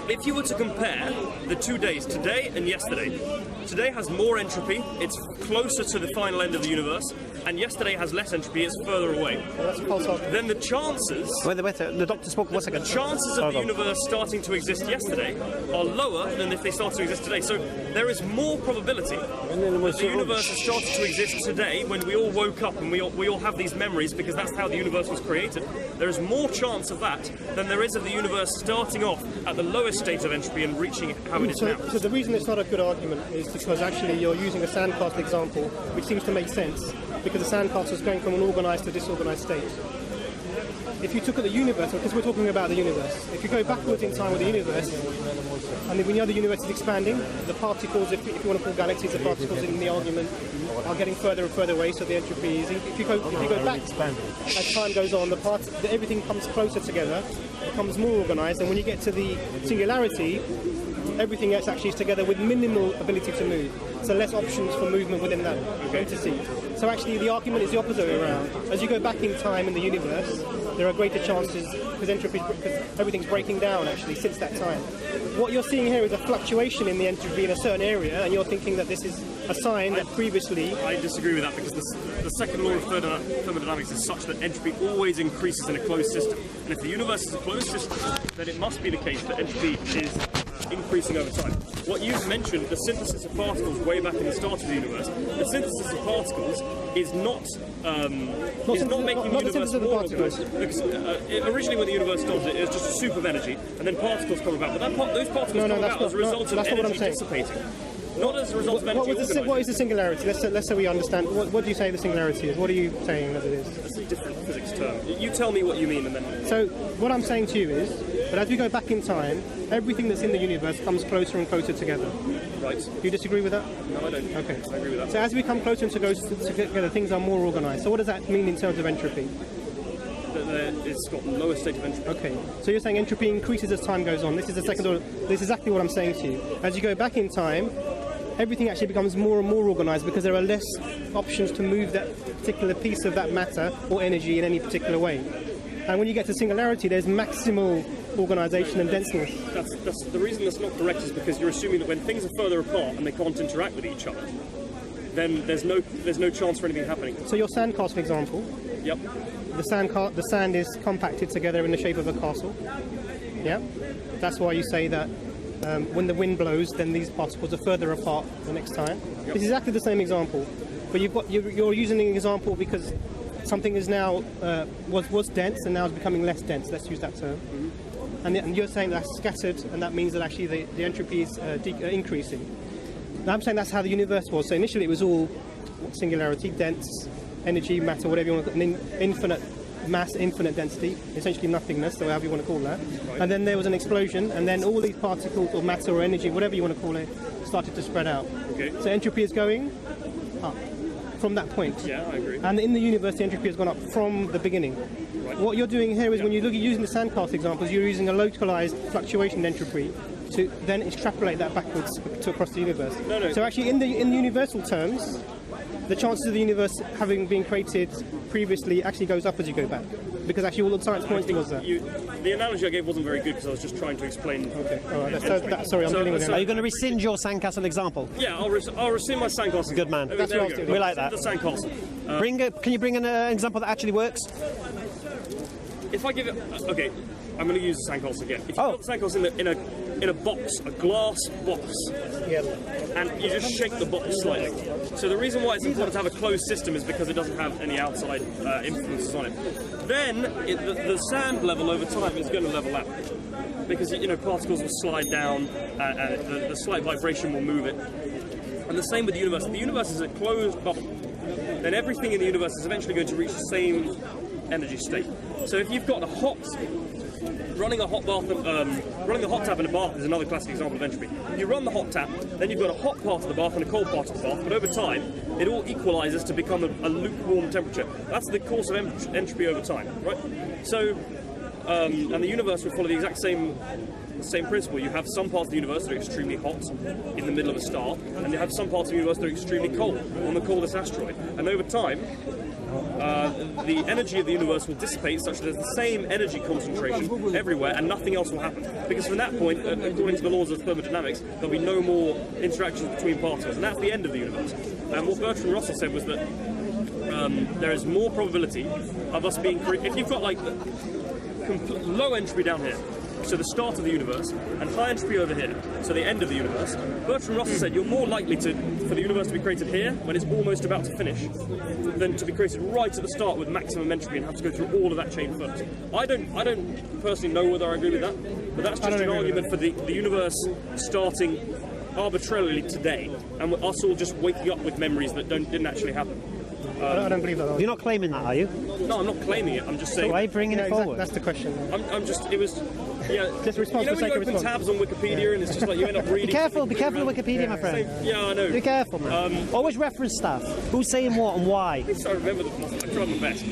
Speaker 2: if you were to compare the 2 days, today and yesterday, today has more entropy, it's closer to the final end of the universe, and yesterday has less entropy, it's further away. Then the chances...
Speaker 1: Wait, the doctor spoke 1 second.
Speaker 2: The chances of the universe starting to exist yesterday are lower than if they start to exist today. So there is more probability that the universe has started to exist today when we all woke up and we all have these memories because that's how the universe was created. There is more chance of that than there is of the universe starting off at the lowest state of entropy and reaching how it is now.
Speaker 3: So the reason it's not a good argument is because actually you're using a sandcastle example, which seems to make sense, because the sandcastle is going from an organised to disorganised state. If you took at the universe, because we're talking about the universe, if you go backwards in time with the universe, and we know the universe is expanding, the particles, if you want to call galaxies, the particles in the argument are getting further and further away, so the entropy is... If you go back, as time goes on, everything comes closer together, becomes more organised, and when you get to the singularity, everything else actually is together with minimal ability to move. So less options for movement within that entity. So actually the argument is the opposite way around. As you go back in time in the universe, there are greater chances, because everything's breaking down actually since that time. What you're seeing here is a fluctuation in the entropy in a certain area, and you're thinking that this is a sign that previously...
Speaker 2: I disagree with that, because the second law of thermodynamics is such that entropy always increases in a closed system. And if the universe is a closed system, then it must be the case that entropy is increasing over time. What you've mentioned, the synthesis of particles way back in the start of the universe, the synthesis of particles is not making the universe more organised. Because originally when the universe started, it was just a soup of energy, and then particles come about. But those particles come about as a result of energy dissipating. Not as a result of energy organising.
Speaker 3: What is the singularity? Let's say we understand. What do you say the singularity is? What are you saying that it is?
Speaker 2: That's a different physics term. You tell me what you mean, and then...
Speaker 3: So what I'm saying to you is, that as we go back in time, everything that's in the universe comes closer and closer together.
Speaker 2: Right.
Speaker 3: Do you disagree with that?
Speaker 2: No, I don't.
Speaker 3: Okay.
Speaker 2: I agree with that.
Speaker 3: So as we come closer and together, things are more organised. So what does that mean in terms of entropy?
Speaker 2: It's got the lowest state of entropy.
Speaker 3: Okay. So you're saying entropy increases as time goes on. This is the second order. This is exactly what I'm saying to you. As you go back in time, everything actually becomes more and more organised because there are less options to move that particular piece of that matter or energy in any particular way. And when you get to singularity, there's maximal organisation and denseness.
Speaker 2: That's the reason that's not correct is because you're assuming that when things are further apart and they can't interact with each other, then there's no chance for anything happening.
Speaker 3: So your sandcastle example.
Speaker 2: Yep.
Speaker 3: The sand is compacted together in the shape of a castle. Yeah. That's why you say that when the wind blows, then these particles are further apart the next time. Yep. It's exactly the same example, but you're using an example because something is now was dense and now is becoming less dense. Let's use that term. Mm-hmm. And you're saying that's scattered, and that means that actually the entropy is increasing. Now I'm saying that's how the universe was. So initially it was all singularity, dense, energy, matter, whatever you want to call it, infinite mass, infinite density, essentially nothingness, so however you want to call that. Right. And then there was an explosion, and then all these particles or matter or energy, whatever you want to call it, started to spread out.
Speaker 2: Okay.
Speaker 3: So entropy is going up from that point.
Speaker 2: Yeah, I agree.
Speaker 3: And in the universe, the entropy has gone up from the beginning. Right. What you're doing here is when you look at using the sandcastle examples, you're using a localized fluctuation in entropy to then extrapolate that backwards to across the universe.
Speaker 2: No.
Speaker 3: So actually, in the universal terms, the chances of the universe having been created previously actually goes up as you go back, because actually all the science points towards that.
Speaker 2: The analogy I gave wasn't very good because I was just trying to explain.
Speaker 3: Okay, all right. Sorry, I'm dealing with it.
Speaker 1: Are you going to rescind your sandcastle example?
Speaker 2: Yeah, I'll rescind my sandcastle.
Speaker 1: Good man.
Speaker 3: That's what I was doing.
Speaker 1: We like that.
Speaker 2: The sandcastle.
Speaker 1: Can you bring an example that actually works?
Speaker 2: If I give it, okay, I'm going to use the sandcastle again. If you put the sandcastle in a box, a glass box, and you just shake the box slightly. So the reason why it's important to have a closed system is because it doesn't have any outside influences on it. Then the sand level over time is going to level out, because particles will slide down and the slight vibration will move it. And the same with the universe. If the universe is a closed bubble, then everything in the universe is eventually going to reach the same energy state. So if you've got running a hot tap in a bath is another classic example of entropy. You run the hot tap, then you've got a hot part of the bath and a cold part of the bath, but over time it all equalizes to become a lukewarm temperature. That's the course of entropy over time, right? So and the universe would follow the exact same principle. You have some parts of the universe that are extremely hot in the middle of a star, and you have some parts of the universe that are extremely cold on the coldest asteroid. And over time, the energy of the universe will dissipate such that there's the same energy concentration everywhere and nothing else will happen. Because from that point, according to the laws of thermodynamics, there'll be no more interactions between particles, and that's the end of the universe. And what Bertrand Russell said was that there is more probability of us being if you've got like low entropy down here, so the start of the universe, and high entropy over here, so the end of the universe, Bertrand Russell said you're more likely for the universe to be created here when it's almost about to finish than to be created right at the start with maximum entropy and have to go through all of that chain first. I don't personally know whether I agree with that, but that's just an argument for the universe starting arbitrarily today and us all just waking up with memories that didn't actually happen.
Speaker 3: I don't believe that.
Speaker 1: You're not claiming that, are you?
Speaker 2: No, I'm not claiming it. I'm just saying.
Speaker 1: So why are you bringing it forward?
Speaker 3: That's the question.
Speaker 2: I'm just. It was. Yeah.
Speaker 3: Just response
Speaker 2: you know
Speaker 3: for
Speaker 2: when
Speaker 3: sake
Speaker 2: you
Speaker 3: of
Speaker 2: open
Speaker 3: response.
Speaker 2: tabs on Wikipedia and it's just like you end up reading.
Speaker 1: Be careful with Wikipedia, my friend.
Speaker 2: Yeah, I know.
Speaker 1: Be careful, man. Always reference stuff. Who's saying what and why.
Speaker 2: I remember the. I tried my best.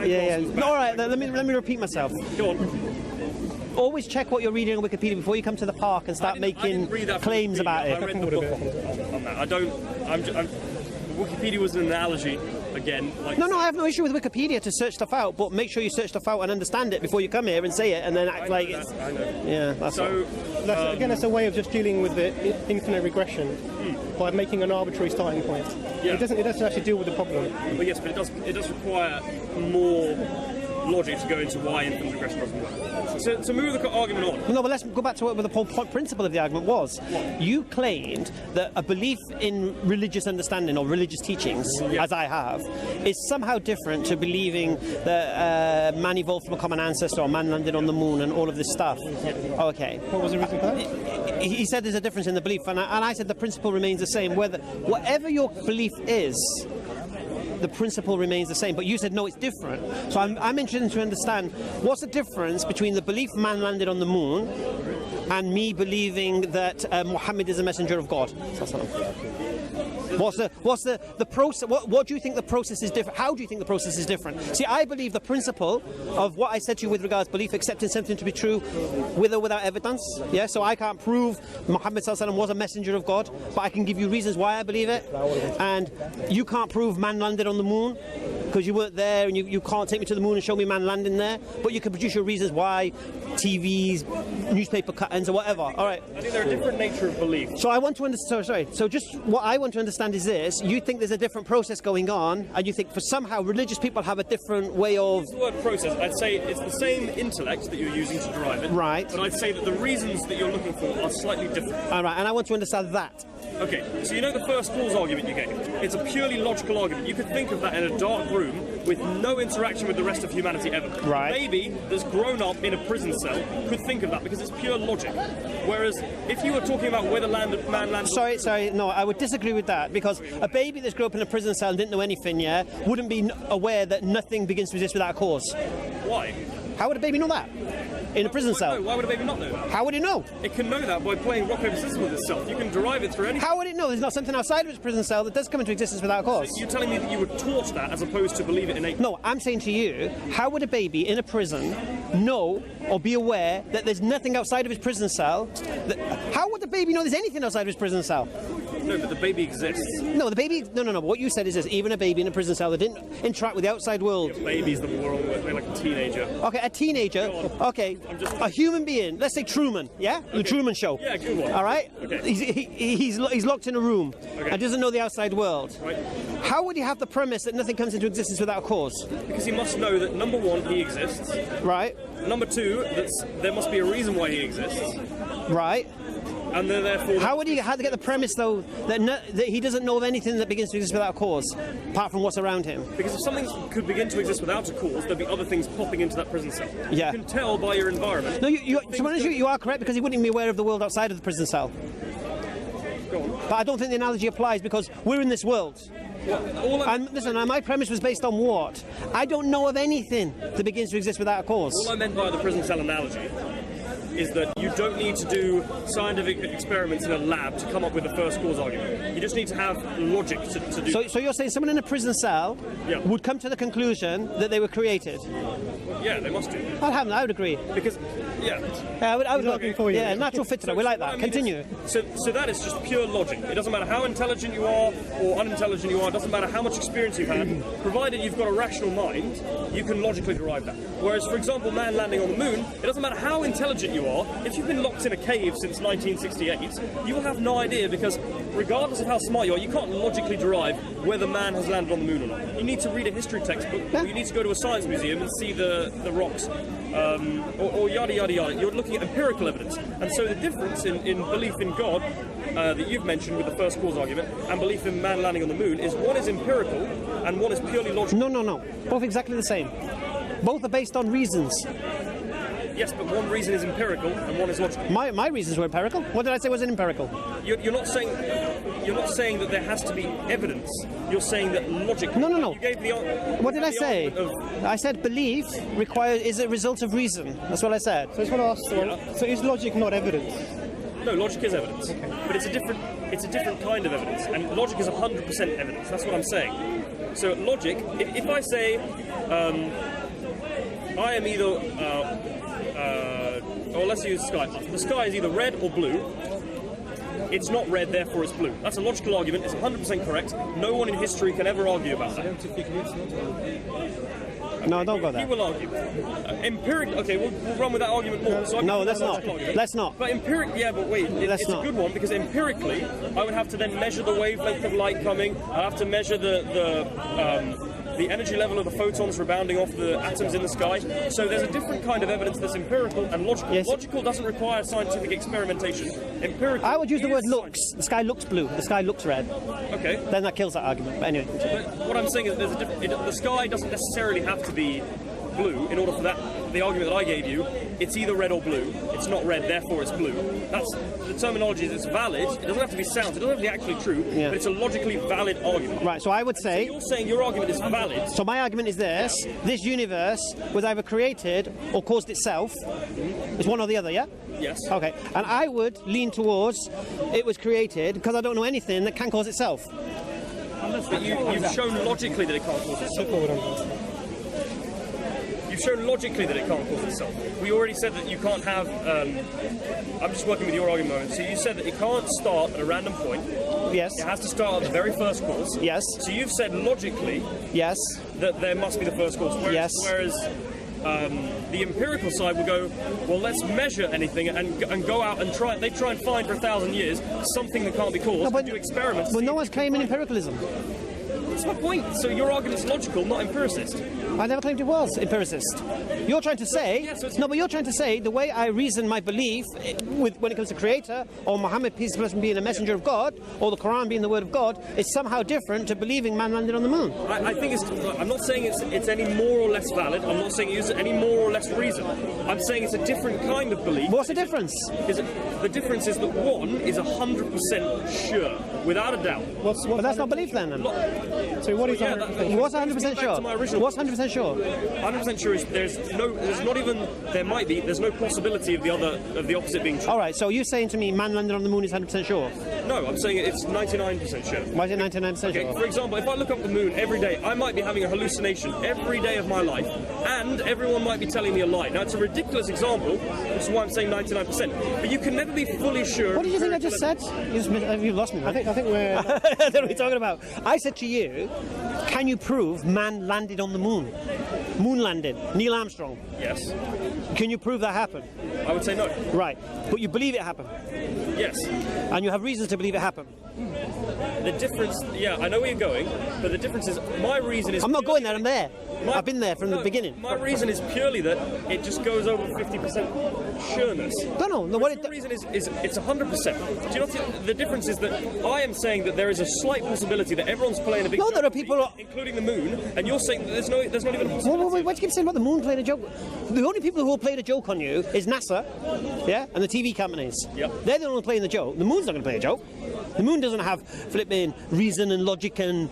Speaker 1: Yeah. No, all right. Let me repeat myself.
Speaker 2: Go on.
Speaker 1: Always check what you're reading on Wikipedia before you come to the park and start making claims about it.
Speaker 2: I read the book on that. I don't. Wikipedia was an analogy. Again, like
Speaker 1: no, I have no issue with Wikipedia to search stuff out, but make sure you search stuff out and understand it before you come here and say it and then act like it's...
Speaker 2: I know.
Speaker 1: Yeah, that's all.
Speaker 3: Again, it's a way of just dealing with the infinite regression by making an arbitrary starting point.
Speaker 2: Yeah.
Speaker 3: It doesn't actually deal with the problem.
Speaker 2: Well, yes, but it does require more logic to go into why infinite regression doesn't work. So to move the argument on.
Speaker 1: No, but let's go back to what the whole principle of the argument was. You claimed that a belief in religious understanding or religious teachings, as I have, is somehow different to believing that man evolved from a common ancestor or man landed on the moon and all of this stuff. Okay.
Speaker 3: What was the reason for that?
Speaker 1: He said there's a difference in the belief, and I said the principle remains the same. Whatever your belief is, the principle remains the same, but you said no, it's different. So I'm interested to understand what's the difference between the belief man landed on the moon and me believing that Muhammad is a messenger of God. What's the process? What do you think the process is different? How do you think the process is different? See, I believe the principle of what I said to you with regards to belief, accepting something to be true with or without evidence. Yeah, so I can't prove Muhammad was a messenger of God, but I can give you reasons why I believe it. And you can't prove man landed on the moon because you weren't there, and you can't take me to the moon and show me man landing there. But you can produce your reasons why, TVs, newspaper cuttings, or whatever. All right.
Speaker 2: I think they're a different nature of belief.
Speaker 1: So I want to understand. So just what I want to understand is this: you think there's a different process going on, and you think for somehow religious people have a different way of.
Speaker 2: The word process, I'd say it's the same intellect that you're using to derive it.
Speaker 1: Right.
Speaker 2: But I'd say that the reasons that you're looking for are slightly different.
Speaker 1: All right, and I want to understand that.
Speaker 2: Okay, so you know the first cause argument you gave? It's a purely logical argument. You could think of that in a dark room with no interaction with the rest of humanity ever.
Speaker 1: Right.
Speaker 2: A baby that's grown up in a prison cell could think of that because it's pure logic. Whereas if you were talking about whether man landed...
Speaker 1: Sorry, no, I would disagree with that, because a baby that's grown up in a prison cell and didn't know anything, wouldn't be aware that nothing begins to exist without a cause.
Speaker 2: Why?
Speaker 1: How would a baby know that? In a prison cell?
Speaker 2: Why would a baby not know that?
Speaker 1: How would it know?
Speaker 2: It can know that by playing rock, paper, scissors with itself. You can derive it through anything.
Speaker 1: How would it know? There's not something outside of its prison cell that does come into existence without a cause.
Speaker 2: So you're telling me that you were taught that as opposed to believe it innately?
Speaker 1: No, I'm saying to you, how would a baby in a prison know or be aware that there's nothing outside of his prison cell? How would the baby know there's anything outside of his prison cell?
Speaker 2: No, but the baby exists.
Speaker 1: No, the baby... No. What you said is this. Even a baby in a prison cell that didn't interact with the outside world...
Speaker 2: Yeah, babies that were like a teenager.
Speaker 1: Okay, a teenager. Okay, a human being. Let's say Truman, yeah? Okay. The Truman Show.
Speaker 2: Yeah, good one.
Speaker 1: All right?
Speaker 2: Okay.
Speaker 1: He's locked in a room and doesn't know the outside world.
Speaker 2: Right.
Speaker 1: How would he have the premise that nothing comes into existence without a cause?
Speaker 2: Because he must know that, number one, he exists.
Speaker 1: Right.
Speaker 2: Number two, there must be a reason why he exists.
Speaker 1: Right.
Speaker 2: And then therefore...
Speaker 1: How would he have to get the premise, though, that he doesn't know of anything that begins to exist without a cause, apart from what's around him?
Speaker 2: Because if something could begin to exist without a cause, there'd be other things popping into that prison cell.
Speaker 1: Yeah.
Speaker 2: You can tell by your environment.
Speaker 1: No, you are correct, because he wouldn't be aware of the world outside of the prison cell.
Speaker 2: Go on.
Speaker 1: But I don't think the analogy applies, because we're in this world. And listen, my premise was based on what? I don't know of anything that begins to exist without a cause.
Speaker 2: All I meant by the prison cell analogy is that you don't need to do scientific experiments in a lab to come up with the first cause argument. You just need to have logic to do.
Speaker 1: So you're saying someone in a prison cell would come to the conclusion that they were created?
Speaker 2: Yeah, they must do.
Speaker 1: I would agree.
Speaker 2: Because, yeah.
Speaker 1: I would
Speaker 3: arguing for you.
Speaker 1: Yeah, natural fitra. We like that.
Speaker 2: I mean,
Speaker 1: Continue.
Speaker 2: So that is just pure logic. It doesn't matter how intelligent you are or unintelligent you are. It doesn't matter how much experience you've had. Provided you've got a rational mind, you can logically derive that. Whereas, for example, man landing on the moon, it doesn't matter how intelligent you are. If you've been locked in a cave since 1968, you will have no idea, because regardless of how smart you are, you can't logically derive whether man has landed on the moon or not. You need to read a history textbook, or you need to go to a science museum and see the rocks, or yada yada yada. You're looking at empirical evidence. And so the difference in belief in God that you've mentioned with the first cause argument and belief in man landing on the moon is one is empirical and one is purely logical.
Speaker 1: No. Both exactly the same. Both are based on reasons.
Speaker 2: Yes, but one reason is empirical and one is logical.
Speaker 1: My reasons were empirical. What did I say was empirical?
Speaker 2: You're not saying that there has to be evidence. You're saying that logic.
Speaker 1: No.
Speaker 2: You gave the,
Speaker 1: What did I say? I said belief is a result of reason. That's what I said.
Speaker 3: So I just want to ask, so is logic not evidence?
Speaker 2: No, logic is evidence, but it's a different kind of evidence, and logic is 100% evidence. That's what I'm saying. So logic, if I say I am either, or let's use sky. The sky is either red or blue. It's not red, therefore it's blue. That's a logical argument. It's 100% correct. No one in history can ever argue about that.
Speaker 1: No, don't go there.
Speaker 2: He will argue. Okay, we'll run with that argument more. So
Speaker 1: no, let's not. Let's not.
Speaker 2: But yeah, but wait, it's a good one, because empirically, I would have to then measure the wavelength of light coming. I have to measure the energy level of the photons rebounding off the atoms in the sky. So there's a different kind of evidence that's empirical and logical.
Speaker 1: Yes.
Speaker 2: Logical doesn't require scientific experimentation. Empirical.
Speaker 1: I would use the word
Speaker 2: is
Speaker 1: looks. The sky looks blue. The sky looks red.
Speaker 2: Okay.
Speaker 1: Then that kills that argument. But anyway.
Speaker 2: But what I'm saying is the sky doesn't necessarily have to be blue in order for the argument that I gave you. It's either red or blue. It's not red, therefore it's blue. That's the terminology. It's valid. It doesn't have to be sound. It doesn't have to be actually true. Yeah. But it's a logically valid argument.
Speaker 1: Right. So I would say.
Speaker 2: So you're saying your argument is valid.
Speaker 1: So my argument is this: this universe was either created or caused itself. It's one or the other. Yeah.
Speaker 2: Yes.
Speaker 1: Okay. And I would lean towards it was created because I don't know anything that can cause itself.
Speaker 2: But you've shown logically that it can't cause itself. You've shown logically that it can't cause itself. We already said that you can't have. I'm just working with your argument. So you said that it can't start at a random point.
Speaker 1: Yes.
Speaker 2: It has to start at the very first cause.
Speaker 1: Yes.
Speaker 2: So you've said logically.
Speaker 1: Yes.
Speaker 2: That there must be the first cause.
Speaker 1: Yes.
Speaker 2: Whereas the empirical side will go, well, let's measure anything and go out and try. They try and find for 1,000 years something that can't be caused.
Speaker 1: No, but
Speaker 2: do experiments.
Speaker 1: Well, no one's claiming empiricalism.
Speaker 2: That's my point. So your argument's logical, not empiricist.
Speaker 1: I never claimed it was empiricist. You're trying to say, no, but you're trying to say the way I reason my belief when it comes to Creator, or Muhammad, peace be upon him, being a messenger of God, or the Quran being the word of God, is somehow different to believing man landed on the moon.
Speaker 2: I think I'm not saying it's any more or less valid. I'm not saying it's any more or less reason. I'm saying it's a different kind of belief.
Speaker 1: What's the difference?
Speaker 2: The difference is that one is 100% sure, without a doubt.
Speaker 1: But that's not belief then.
Speaker 3: So what is 100%?
Speaker 1: What's 100% sure? What's 100% sure?
Speaker 2: 100% sure is there's no possibility of the opposite being true.
Speaker 1: All right, so you're saying to me man landed on the moon is 100% sure?
Speaker 2: No, I'm saying it's 99% sure.
Speaker 1: Why is it 99% sure?
Speaker 2: For example, if I look up the moon every day, I might be having a hallucination every day of my life, and everyone might be telling me a lie. Now, it's a ridiculous example, which is why I'm saying 99%. But you can never be fully sure.
Speaker 1: What did you think I just said? You've lost me.
Speaker 3: I think we're.
Speaker 1: I don't know what you're talking about. I said to you, can you prove man landed on the moon? Moon landed. Neil Armstrong.
Speaker 2: Yes.
Speaker 1: Can you prove that happened?
Speaker 2: I would say no.
Speaker 1: Right. But you believe it happened?
Speaker 2: Yes.
Speaker 1: And you have reasons to believe it happened?
Speaker 2: The difference, yeah, I know where you're going, but the difference is, my reason is...
Speaker 1: I'm not going there, I'm there. I've been there from the beginning.
Speaker 2: My reason is purely that it just goes over 50% sureness.
Speaker 1: No.
Speaker 2: The reason is it's 100%. Do you know the difference is that I am saying that there is a slight possibility that everyone's playing a big joke,
Speaker 1: there are people...
Speaker 2: including the moon, and you're saying that there's not even a possibility.
Speaker 1: Why do you keep saying about the moon playing a joke? The only people who will play a joke on you is NASA, yeah, and the TV companies.
Speaker 2: Yep.
Speaker 1: They're the only playing the joke. The moon's not going to play a joke. The moon doesn't have flipping reason and logic and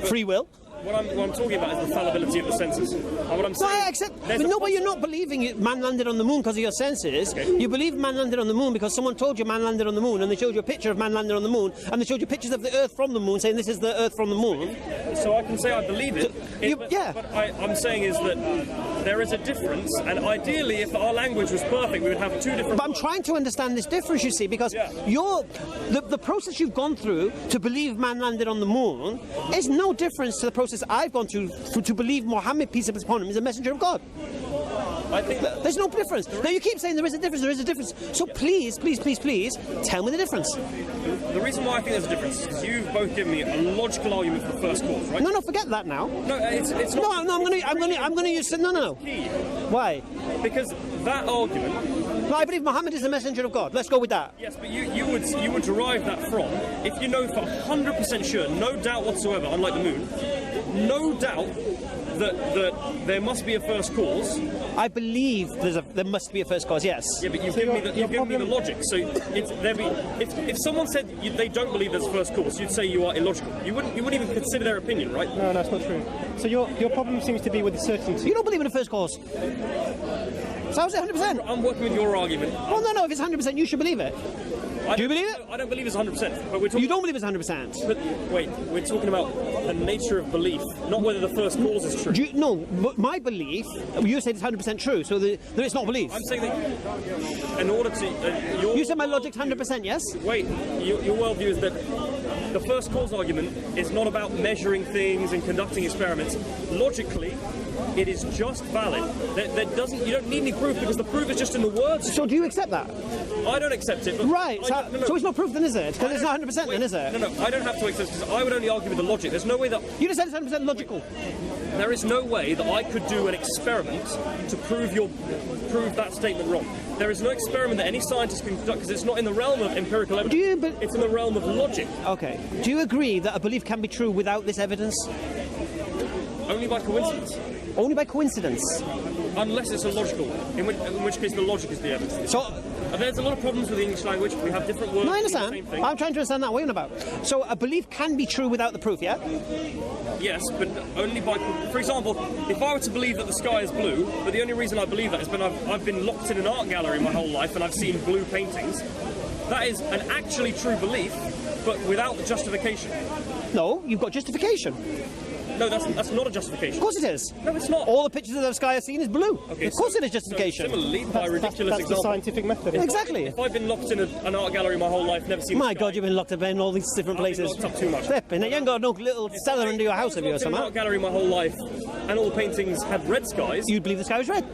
Speaker 1: free will.
Speaker 2: What I'm talking about is the fallibility of the senses. What I'm saying,
Speaker 1: but you're not believing man landed on the moon because of your senses. Okay. You believe man landed on the moon because someone told you man landed on the moon, and they showed you a picture of man landed on the moon, and they showed you pictures of the Earth from the moon, saying this is the Earth from the moon.
Speaker 2: So I can say I believe it.
Speaker 1: But
Speaker 2: I'm saying is that there is a difference, and ideally, if our language was perfect, we would have two different.
Speaker 1: But I'm trying to understand this difference, you see, because the process you've gone through to believe man landed on the moon is no difference to the process I've gone through to believe Muhammad, peace be upon him, is a messenger of God.
Speaker 2: I think
Speaker 1: there's no difference. Now you keep saying there is a difference, there is a difference. So please, tell me the difference.
Speaker 2: The reason why I think there's a difference is you've both given me a logical argument for the first cause, right?
Speaker 1: No, forget that now.
Speaker 2: No, it's not.
Speaker 1: No, I'm going to use no. Why?
Speaker 2: Because that argument.
Speaker 1: No, I believe Muhammad is the messenger of God. Let's go with that.
Speaker 2: Yes, but you would derive that from, if you know for 100% sure, no doubt whatsoever, unlike the moon, no doubt that there must be a first cause.
Speaker 1: I believe there must be a first cause. Yes.
Speaker 2: Yeah, but you've given me the logic. So if someone said they don't believe there's a first cause, you'd say you are illogical. You wouldn't even consider their opinion, right?
Speaker 3: No, that's not true. So your problem seems to be with the certainty.
Speaker 1: You don't believe in a first cause. So how's it 100%?
Speaker 2: I'm working with your argument.
Speaker 1: Well, no. If it's 100%, you should believe it. Do you believe it?
Speaker 2: I don't believe it's 100%. But we're talking.
Speaker 1: You don't believe it's 100%.
Speaker 2: But wait, we're talking about the nature of belief, not whether the first cause is true.
Speaker 1: No, but my belief, you said it's 100% true, so it's not belief.
Speaker 2: I'm saying that in order to...
Speaker 1: you said my logic's 100%, yes?
Speaker 2: Wait, your worldview is that the first cause argument is not about measuring things and conducting experiments. Logically, it is just valid. You don't need any proof because the proof is just in the words.
Speaker 1: So do you accept that?
Speaker 2: I don't accept it. But
Speaker 1: right. So it's not proof then, is it? Because it's not 100% then, is it?
Speaker 2: No, I don't have to accept it because I would only argue with the logic. There's no way that...
Speaker 1: You just said it's 100% logical.
Speaker 2: There is no way that I could do an experiment to prove that statement wrong. There is no experiment that any scientist can conduct because it's not in the realm of empirical evidence. It's in the realm of logic.
Speaker 1: Okay. Do you agree that a belief can be true without this evidence?
Speaker 2: Only by coincidence.
Speaker 1: Only by coincidence?
Speaker 2: Unless it's illogical, in which case the logic is the evidence.
Speaker 1: So,
Speaker 2: there's a lot of problems with the English language. We have different words.
Speaker 1: No, I understand. I'm trying to understand that. What are you on about? So a belief can be true without the proof, yeah?
Speaker 2: Yes, but only by... For example, if I were to believe that the sky is blue, but the only reason I believe that is when I've been locked in an art gallery my whole life and I've seen blue paintings, that is an actually true belief, but without the justification.
Speaker 1: No, you've got justification.
Speaker 2: No, that's not a justification.
Speaker 1: Of course it is.
Speaker 2: No, it's not.
Speaker 1: All the pictures of the sky I've seen is blue.
Speaker 2: Okay,
Speaker 1: of course it is justification.
Speaker 2: So similarly, by a ridiculous
Speaker 3: that's
Speaker 2: example.
Speaker 3: the scientific method.
Speaker 1: Exactly.
Speaker 2: If I've been locked in an art gallery my whole life, never seen
Speaker 1: My
Speaker 2: the sky,
Speaker 1: God, you've been locked up in all these different places.
Speaker 2: I've been locked up too much.
Speaker 1: Flipping, you ain't got no little cellar under your house, have you, or something?
Speaker 2: I've been in an art gallery my whole life, and all the paintings had red skies.
Speaker 1: You'd believe the sky was red.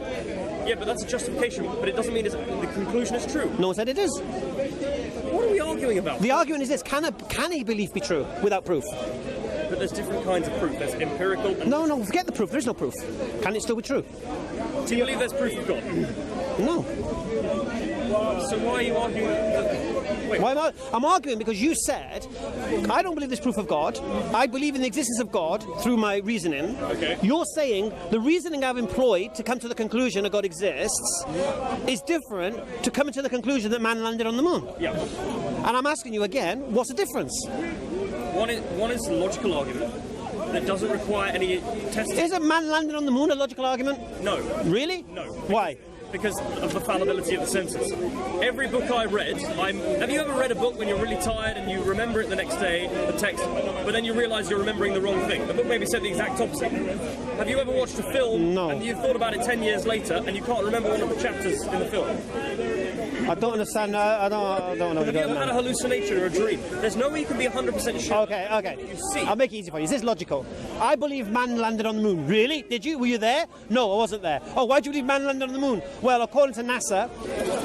Speaker 2: Yeah, but that's a justification, but it doesn't mean the conclusion is true.
Speaker 1: No one said it is.
Speaker 2: What are we arguing about?
Speaker 1: The argument is this: can a belief be true without proof?
Speaker 2: But there's different kinds of proof. There's empirical and...
Speaker 1: No, forget the proof. There is no proof. Can it still be true?
Speaker 2: Do you believe there's proof of God?
Speaker 1: No.
Speaker 2: So why are you arguing that... Wait.
Speaker 1: Why am I'm arguing because you said, I don't believe there's proof of God. I believe in the existence of God through my reasoning.
Speaker 2: Okay.
Speaker 1: You're saying the reasoning I've employed to come to the conclusion that God exists is different to coming to the conclusion that man landed on the moon.
Speaker 2: Yeah.
Speaker 1: And I'm asking you again, what's the difference?
Speaker 2: One is a logical argument that doesn't require any testing.
Speaker 1: Is a man landing on the moon a logical argument?
Speaker 2: No.
Speaker 1: Really?
Speaker 2: No.
Speaker 1: Why?
Speaker 2: Because of the fallibility of the senses. Every book I read, have you ever read a book when you're really tired and you remember it the next day, the text, but then you realise you're remembering the wrong thing? The book maybe said the exact opposite. Have you ever watched a film and you've thought about it 10 years later and you can't remember one of the chapters in the film?
Speaker 1: I don't understand. I don't know.
Speaker 2: Have you ever had a hallucination or a dream? There's no way you can be 100% sure.
Speaker 1: Okay.
Speaker 2: You see.
Speaker 1: I'll make it easy for you. Is this logical? I believe man landed on the moon. Really? Did you? Were you there? No, I wasn't there. Oh, why do you believe man landed on the moon? Well, according to NASA,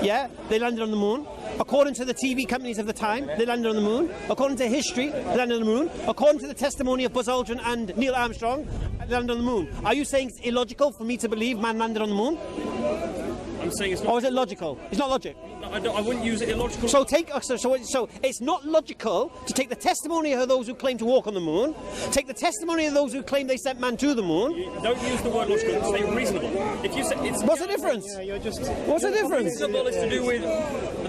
Speaker 1: yeah, they landed on the moon. According to the TV companies of the time, they landed on the moon. According to history, they landed on the moon. According to the testimony of Buzz Aldrin and Neil Armstrong, they landed on the moon. Are you saying it's illogical for me to believe man landed on the moon?
Speaker 2: I'm saying it's not.
Speaker 1: Or is it logical? It's not logic.
Speaker 2: I wouldn't use it illogical.
Speaker 1: So it's not logical to take the testimony of those who claim to walk on the moon, take the testimony of those who claim they sent man to the moon.
Speaker 2: Don't use the word logical. Say reasonable. If you say it's
Speaker 1: what's the difference?
Speaker 3: Yeah,
Speaker 1: what's the difference?
Speaker 2: Reasonable is to do with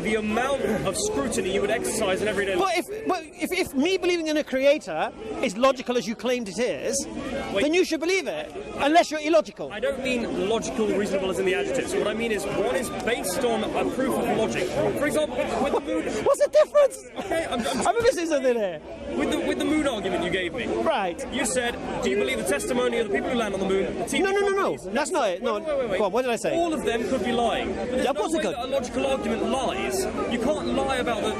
Speaker 2: the amount of scrutiny you would exercise in everyday life.
Speaker 1: But if me believing in a creator is logical as you claimed it is, then you should believe it, unless you're illogical.
Speaker 2: I don't mean logical, reasonable as in the adjectives. What I mean is one is based on a proof of logic logic. For example, with the moon.
Speaker 1: What's the difference?
Speaker 2: Okay, I'm
Speaker 1: missing something here.
Speaker 2: With the moon argument you gave me.
Speaker 1: Right.
Speaker 2: You said, do you believe the testimony of the people who land on the moon? The TV
Speaker 1: No. That's not it. No.
Speaker 2: Wait.
Speaker 1: Go on, what did I say?
Speaker 2: All of them could be lying. But there's
Speaker 1: Yeah, of course
Speaker 2: no
Speaker 1: it
Speaker 2: way
Speaker 1: could.
Speaker 2: that a logical argument lies. You can't lie about the.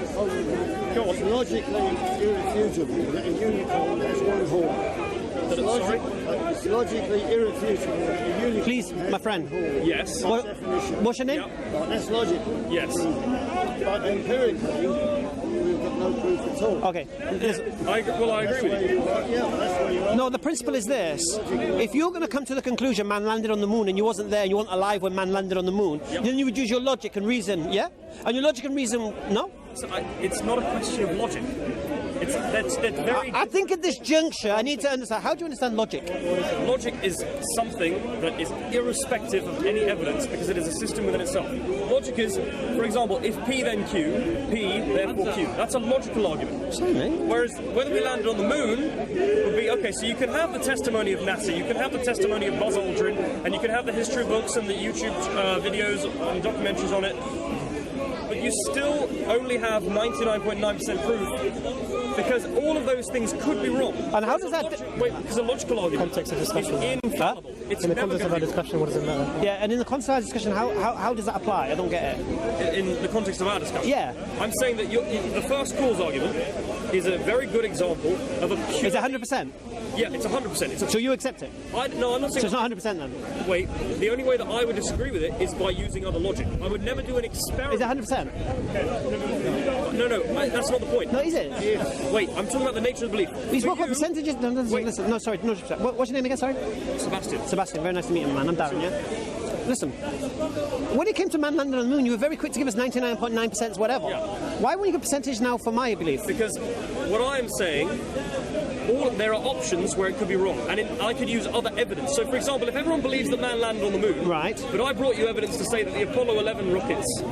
Speaker 2: Go on.
Speaker 4: Logically irrefutable that a unicorn has one horn.
Speaker 2: Sorry?
Speaker 4: It's logically irrefutable that a unicorn
Speaker 1: Please,
Speaker 4: has
Speaker 1: my friend.
Speaker 2: Yes.
Speaker 1: What's your name?
Speaker 2: Yeah.
Speaker 4: Right, that's logical.
Speaker 2: Yes.
Speaker 4: But empirically, we've got no proof at all.
Speaker 1: Okay. Listen.
Speaker 2: I agree with you.
Speaker 4: Yeah, that's where you are.
Speaker 1: No, the principle is this. If you're going to come to the conclusion man landed on the moon and you wasn't there and you weren't alive when man landed on the moon, then you would use your logic and reason, yeah? And your logic and reason, no?
Speaker 2: So it's not a question of logic. That's very.
Speaker 1: I think at this juncture, I need to understand. How do you understand logic?
Speaker 2: Logic is something that is irrespective of any evidence because it is a system within itself. Logic is, for example, if P then Q, P therefore Q. That's a logical argument. Whereas whether we landed on the moon would be, okay, so you can have the testimony of NASA, you can have the testimony of Buzz Aldrin, and you can have the history books and the YouTube videos and documentaries on it, but you still only have 99.9% proof because all of those things could be wrong.
Speaker 1: And how does that...
Speaker 2: Because a logical argument
Speaker 3: Context of discussion.
Speaker 2: is infallible. It's
Speaker 3: In the
Speaker 2: never
Speaker 3: context of
Speaker 2: going
Speaker 3: our
Speaker 2: to be
Speaker 3: discussion, what does it matter?
Speaker 1: Yeah, and in the context of our discussion, how does that apply? I don't get it.
Speaker 2: in the context of our discussion.
Speaker 1: Yeah.
Speaker 2: I'm saying that the first cause argument is a very good example of a pure...
Speaker 1: Is it 100%?
Speaker 2: Yeah, it's 100%. It's
Speaker 1: So you accept it?
Speaker 2: no, I'm not
Speaker 1: So
Speaker 2: saying...
Speaker 1: it's not 100% then?
Speaker 2: Wait, the only way that I would disagree with it is by using other logic. I would never do an experiment...
Speaker 1: Is it 100%?
Speaker 2: No, that's not the point.
Speaker 1: No, is it?
Speaker 2: Wait, I'm talking about the nature of the belief.
Speaker 1: We
Speaker 2: For
Speaker 1: spoke about
Speaker 2: you-
Speaker 1: percentages. No, listen. No, sorry. No, what's your name again? Sorry.
Speaker 2: Sebastian.
Speaker 1: Sebastian. Very nice to meet you, man. I'm Darren. Yeah. Listen. When it came to man landing on the moon, you were very quick to give us 99.9% whatever.
Speaker 2: Yeah.
Speaker 1: Why won't you give a percentage now for my belief?
Speaker 2: Because what I'm saying, there are options where it could be wrong, and I could use other evidence. So, for example, if everyone believes that man landed on the moon,
Speaker 1: Right.
Speaker 2: but I brought you evidence to say that the Apollo 11 rockets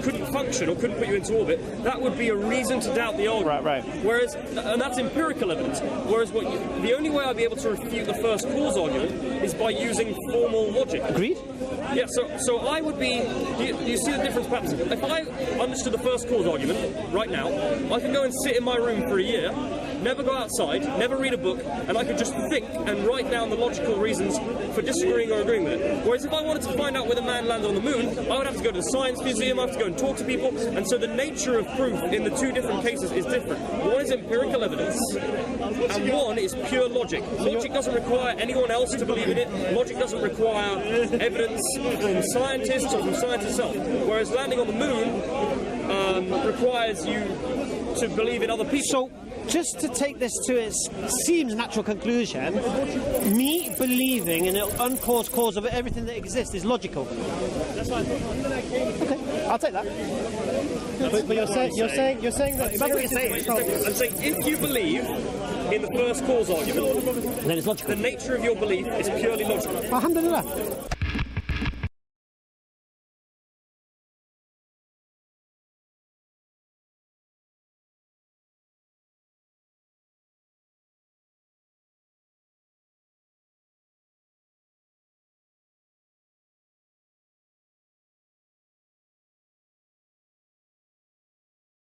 Speaker 2: couldn't function or couldn't put you into orbit, that would be a reason to doubt the argument.
Speaker 1: Right.
Speaker 2: Whereas, and that's empirical evidence. Whereas, the only way I'd be able to refute the first cause argument is by using formal logic.
Speaker 1: Agreed?
Speaker 2: Yeah, so I would be... Do you see the difference perhaps? If I understood the first cause argument right now, I could go and sit in my room for a year, never go outside, never read a book, and I could just think and write down the logical reasons for disagreeing or agreeing with it. Whereas if I wanted to find out whether man landed on the moon, I would have to go to the science museum, I have to go and talk to people, and so the nature of proof in the two different cases is different. One is empirical evidence, and one is pure logic. Logic doesn't require anyone else to believe in it. Logic doesn't require evidence from scientists or from science itself. Whereas landing on the moon requires you to believe in other people.
Speaker 1: So, just to take this to its seems natural conclusion, me believing in an uncaused cause of everything that exists is logical.
Speaker 2: That's fine.
Speaker 1: Okay, I'll take that.
Speaker 3: But you're saying that...
Speaker 1: That's what you're saying.
Speaker 2: I'm saying if you believe in the first cause argument,
Speaker 1: Then it's logical.
Speaker 2: the nature of your belief is purely logical.
Speaker 1: Alhamdulillah.